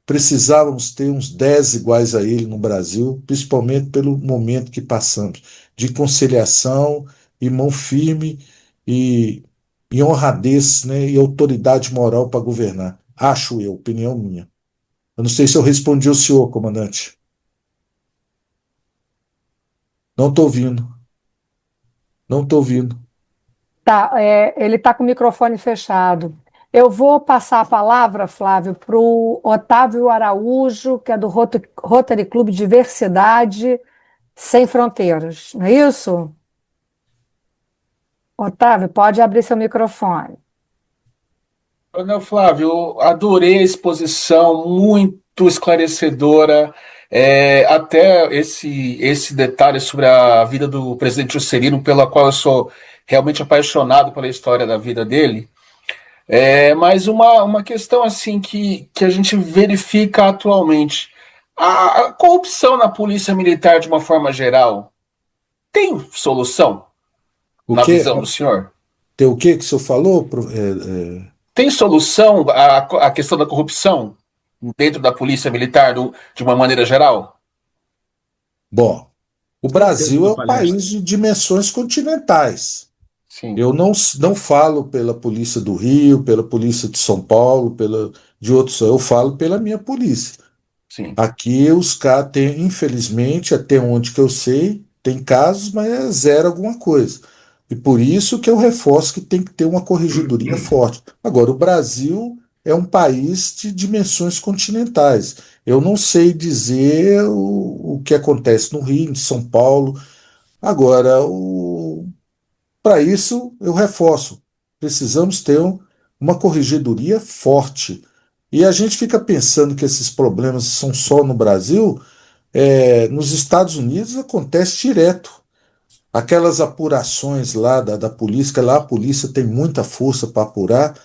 Precisávamos ter uns 10 iguais a ele no Brasil, principalmente pelo momento que passamos, de conciliação e mão firme e, e honradez, né, e autoridade moral para governar. Acho eu, opinião minha. Eu não sei se eu respondi ao senhor, comandante. Não estou ouvindo. Não estou ouvindo. Tá, ele está com o microfone fechado. Eu vou passar a palavra, Flávio, para o Otávio Araújo, que é do Rotary Clube Diversidade Sem Fronteiras, não é isso? Otávio, pode abrir seu microfone. Coronel Flávio, eu adorei a exposição, muito esclarecedora, até esse detalhe sobre a vida do presidente Juscelino, pela qual eu sou realmente apaixonado pela história da vida dele. Mas uma questão assim que a gente verifica atualmente, a corrupção na polícia militar de uma forma geral, tem solução na visão do senhor? Tem o que o senhor falou? Tem solução a questão da corrupção dentro da polícia militar de uma maneira geral? Bom, o Brasil é um país de dimensões continentais. Sim. Eu não falo pela polícia do Rio, pela polícia de São Paulo, de outros, eu falo pela minha polícia. Sim. Aqui os caras têm, infelizmente, até onde que eu sei, tem casos, mas é zero alguma coisa. E por isso que eu reforço que tem que ter uma corregedoria forte. Agora, o Brasil é um país de dimensões continentais. Eu não sei dizer o que acontece no Rio, em São Paulo. Agora, para isso, eu reforço. Precisamos ter uma corregedoria forte. E a gente fica pensando que esses problemas são só no Brasil. Nos Estados Unidos acontece direto. Aquelas apurações lá da polícia, que lá a polícia tem muita força para apurar.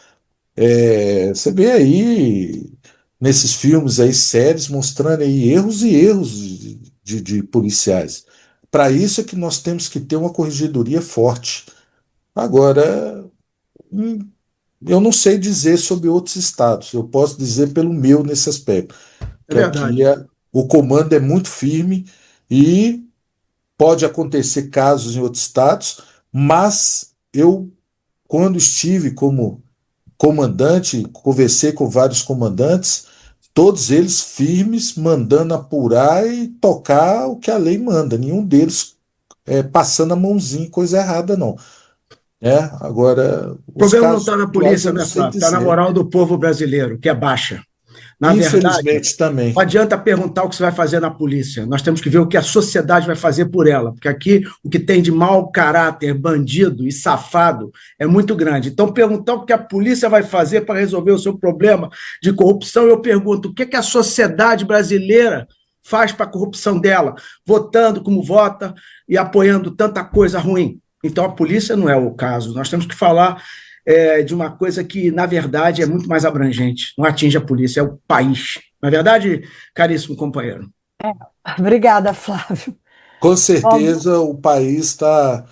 Você vê aí, nesses filmes aí, séries, mostrando aí erros e erros de policiais. Para isso é que nós temos que ter uma corregedoria forte. Agora, eu não sei dizer sobre outros estados. Eu posso dizer pelo meu nesse aspecto. Que aqui o comando é muito firme e pode acontecer casos em outros estados, mas eu, quando estive como comandante, conversei com vários comandantes, todos eles firmes, mandando apurar e tocar o que a lei manda. Nenhum deles passando a mãozinha em coisa errada, não. Agora, O os problema não casos está na pontuais polícia, eu não né, sei Flávio? Está na dizer. moral do povo brasileiro, que é baixa. Na verdade, Infelizmente também. não adianta perguntar o que você vai fazer na polícia. Nós temos que ver o que a sociedade vai fazer por ela, porque aqui o que tem de mau caráter, bandido e safado é muito grande. Então, perguntar o que a polícia vai fazer para resolver o seu problema de corrupção, eu pergunto, o que que a sociedade brasileira faz para a corrupção dela, votando como vota e apoiando tanta coisa ruim? Então, a polícia não é o caso. Nós temos que falar de uma coisa que, na verdade, é muito mais abrangente. Não atinge a polícia, é o país. Na verdade, caríssimo companheiro. Obrigada, Flávio. Com certeza o país está.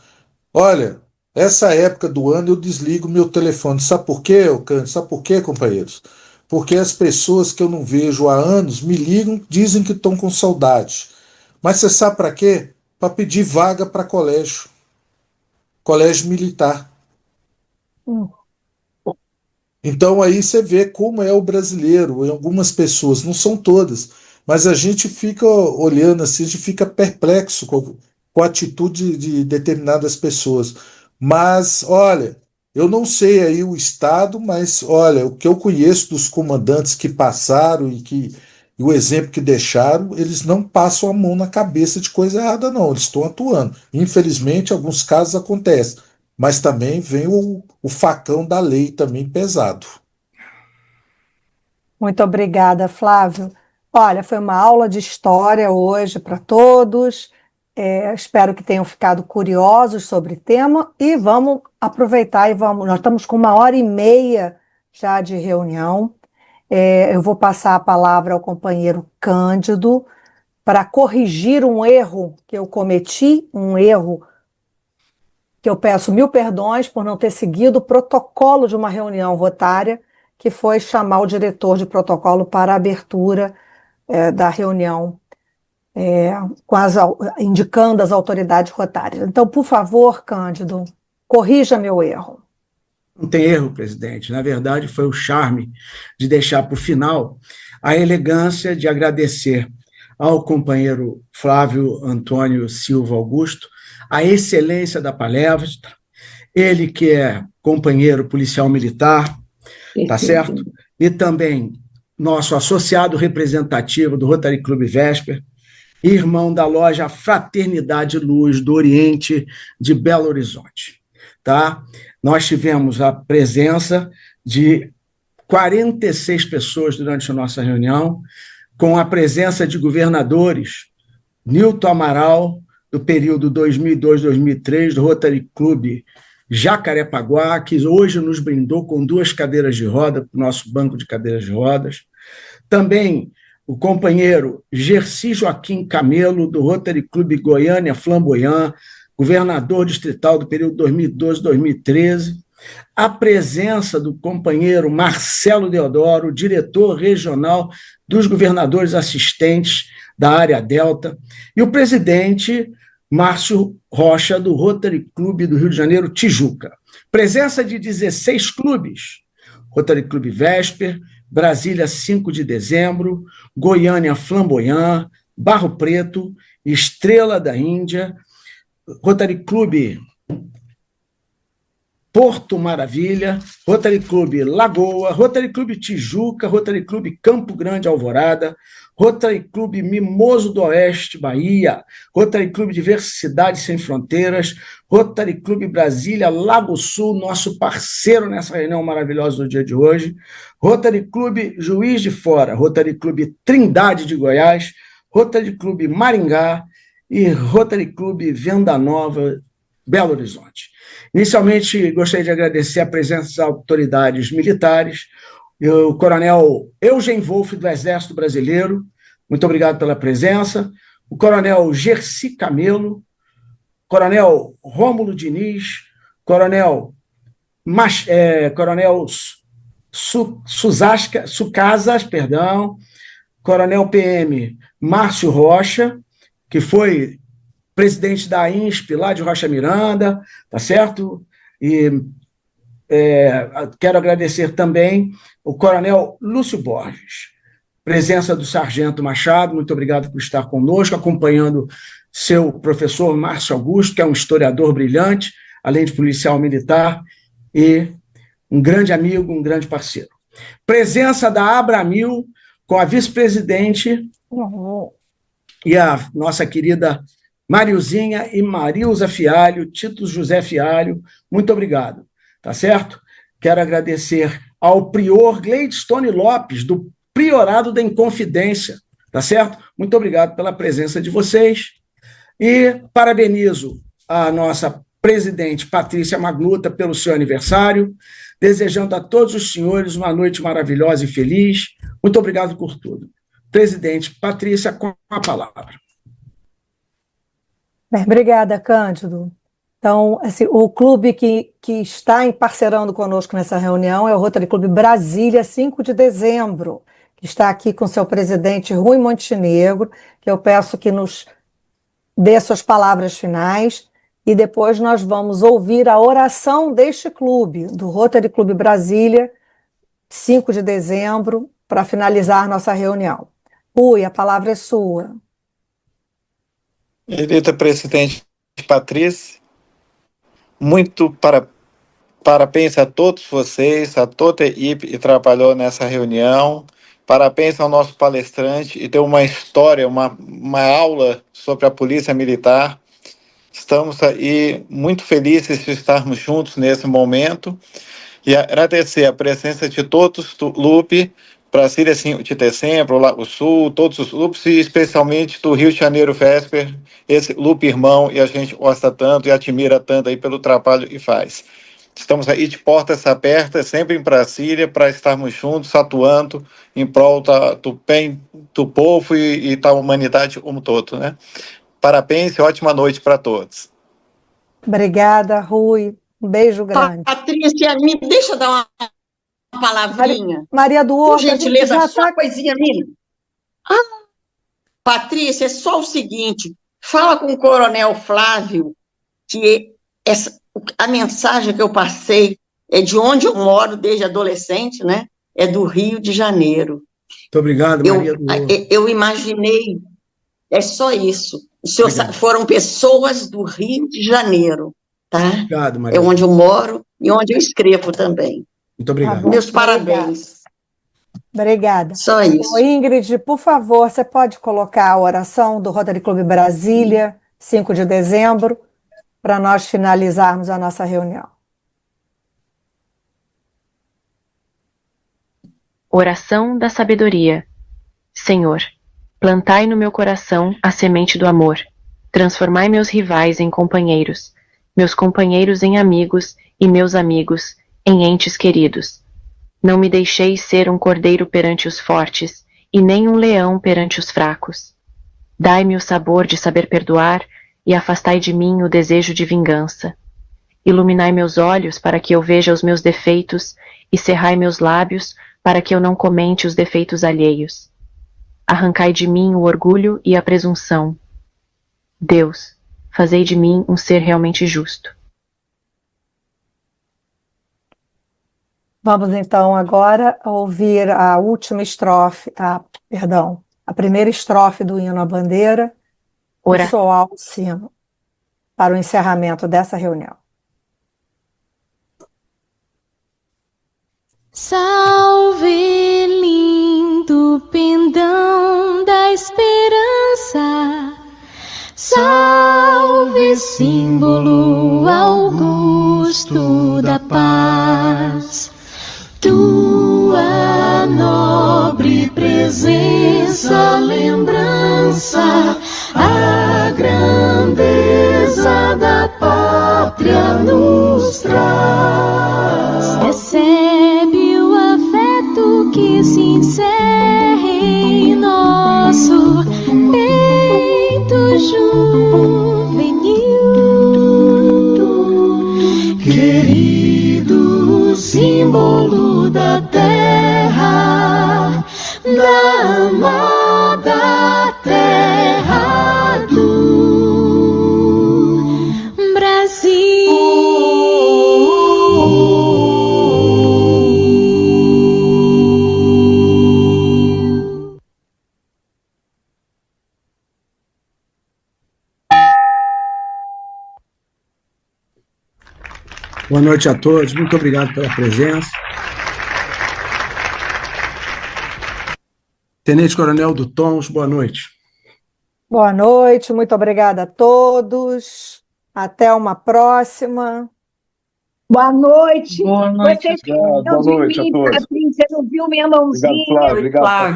Olha, essa época do ano eu desligo meu telefone. Sabe por quê, Cândido? Sabe por quê, companheiros? Porque as pessoas que eu não vejo há anos me ligam, dizem que estão com saudade. Mas você sabe para quê? Para pedir vaga para colégio militar. Então aí você vê como é o brasileiro, em algumas pessoas, não são todas, mas a gente fica olhando assim, a gente fica perplexo com a atitude de determinadas pessoas. Mas, olha, eu não sei aí o estado, mas olha, o que eu conheço dos comandantes que passaram e o exemplo que deixaram, eles não passam a mão na cabeça de coisa errada, não, eles estão atuando. Infelizmente, alguns casos acontecem, mas também vem o facão da lei também pesado. Muito obrigada, Flávio. Olha, foi uma aula de história hoje para todos. Espero que tenham ficado curiosos sobre o tema e vamos aproveitar e vamos. Nós estamos com 1h30 já de reunião. Eu vou passar a palavra ao companheiro Cândido para corrigir um erro que eu cometi, um erro que eu peço 1000 perdões por não ter seguido o protocolo de uma reunião rotária, que foi chamar o diretor de protocolo para a abertura da reunião, indicando as autoridades rotárias. Então, por favor, Cândido, corrija meu erro. Não tem erro, presidente. Na verdade, foi o charme de deixar para o final a elegância de agradecer ao companheiro Flávio Antônio Silva Augusto a excelência da palestra, ele que é companheiro policial militar, tá certo? E também nosso associado representativo do Rotary Club Vesper, irmão da loja Fraternidade Luz do Oriente de Belo Horizonte, tá? Nós tivemos a presença de 46 pessoas durante a nossa reunião, com a presença de governadores, Nilton Amaral, do período 2002-2003, do Rotary Club Jacarepaguá, que hoje nos brindou com 2 cadeiras de roda, para o nosso banco de cadeiras de rodas. Também o companheiro Gerci Joaquim Camelo, do Rotary Club Goiânia Flamboyant, governador distrital do período 2012-2013. A presença do companheiro Marcelo Deodoro, diretor regional dos governadores assistentes da área Delta, e o presidente Márcio Rocha, do Rotary Club do Rio de Janeiro, Tijuca. Presença de 16 clubes: Rotary Club Vesper, Brasília 5 de dezembro, Goiânia Flamboyant, Barro Preto, Estrela da Índia, Rotary Club Porto Maravilha, Rotary Club Lagoa, Rotary Club Tijuca, Rotary Club Campo Grande Alvorada, Rotary Club Mimoso do Oeste, Bahia, Rotary Club Diversidade Sem Fronteiras, Rotary Club Brasília, Lago Sul, nosso parceiro nessa reunião maravilhosa do dia de hoje, Rotary Club Juiz de Fora, Rotary Club Trindade de Goiás, Rotary Club Maringá e Rotary Club Venda Nova, Belo Horizonte. Inicialmente, gostaria de agradecer a presença das autoridades militares, o coronel Eugen Wolff, do Exército Brasileiro, muito obrigado pela presença, o coronel Gerci Camelo, coronel Rômulo Diniz, coronel Sucasas, Coronel PM Márcio Rocha, que foi presidente da INSP lá de Rocha Miranda, tá certo? E quero agradecer também o Coronel Lúcio Borges, presença do Sargento Machado, muito obrigado por estar conosco, acompanhando seu professor Márcio Augusto, que é um historiador brilhante, além de policial militar, e um grande amigo, um grande parceiro. Presença da Abramil, com a vice-presidente e a nossa querida Marilzinha e Marilza Fialho, Tito José Fialho, muito obrigado, tá certo? Quero agradecer ao prior Gladstone Lopes, do Priorado da Inconfidência, tá certo? Muito obrigado pela presença de vocês e parabenizo a nossa presidente Patrícia Magluta pelo seu aniversário, desejando a todos os senhores uma noite maravilhosa e feliz. Muito obrigado por tudo. Presidente Patrícia, com a palavra. Bem, obrigada, Cândido. Então, assim, o clube que está parceirando conosco nessa reunião é o Rotary Clube Brasília, 5 de dezembro, que está aqui com seu presidente Rui Montenegro, que eu peço que nos dê suas palavras finais, e depois nós vamos ouvir a oração deste clube, do Rotary Clube Brasília, 5 de dezembro, para finalizar nossa reunião. Rui, a palavra é sua. Querida presidente Patrícia, muito parabéns a todos vocês, a toda a equipe que trabalhou nessa reunião. Parabéns ao nosso palestrante e deu uma história, uma aula sobre a Polícia Militar. Estamos aí muito felizes de estarmos juntos nesse momento e agradecer a presença de todos do LUP, Brasília 5 de dezembro, Lago Sul, todos os LUPs e especialmente do Rio de Janeiro Vesper, esse LUP irmão, e a gente gosta tanto e admira tanto aí pelo trabalho que faz. Estamos aí de portas abertas, sempre em Brasília, para estarmos juntos, atuando em prol do bem do povo e da humanidade como um todo, né? Parabéns e ótima noite para todos. Obrigada, Rui. Um beijo grande. Patrícia, me deixa dar uma palavrinha. Maria do Por Horto, gentileza, já só uma coisinha minha. Patrícia, é só o seguinte, fala com o Coronel Flávio que a mensagem que eu passei é de onde eu moro desde adolescente, né? É do Rio de Janeiro. Muito obrigado, Maria do Horto. Eu imaginei, é só isso. Os seus foram pessoas do Rio de Janeiro, tá? Obrigado, Maria. É onde eu moro e onde eu escrevo também. Muito obrigado. Tá, meus parabéns. Obrigada. Só isso. Ô, Ingrid, por favor, você pode colocar a oração do Rotary Clube Brasília, 5 de dezembro, para nós finalizarmos a nossa reunião. Oração da sabedoria. Senhor, plantai no meu coração a semente do amor. Transformai meus rivais em companheiros, meus companheiros em amigos e meus amigos em entes queridos. Não me deixeis ser um cordeiro perante os fortes e nem um leão perante os fracos. Dai-me o sabor de saber perdoar e afastai de mim o desejo de vingança. Iluminai meus olhos para que eu veja os meus defeitos e cerrai meus lábios para que eu não comente os defeitos alheios. Arrancai de mim o orgulho e a presunção. Deus, fazei de mim um ser realmente justo. Vamos então agora ouvir a última estrofe, a primeira estrofe do hino à bandeira, e soar o sino para o encerramento dessa reunião. Salve, lindo pendão da esperança, salve, símbolo augusto da paz. Tua nobre presença, lembrança, a grandeza da pátria nos traz. Recebe o afeto que se encerra em nosso peito juvenil. Querido símbolo da terra, da mar. Boa noite a todos, muito obrigado pela presença. Tenente Coronel do Tons, boa noite. Boa noite, muito obrigada a todos. Até uma próxima. Boa noite. Boa noite. Vocês Boa noite a todos. Patrícia, não viu minha mãozinha? Obrigado, Flávio. Obrigado, Patrícia.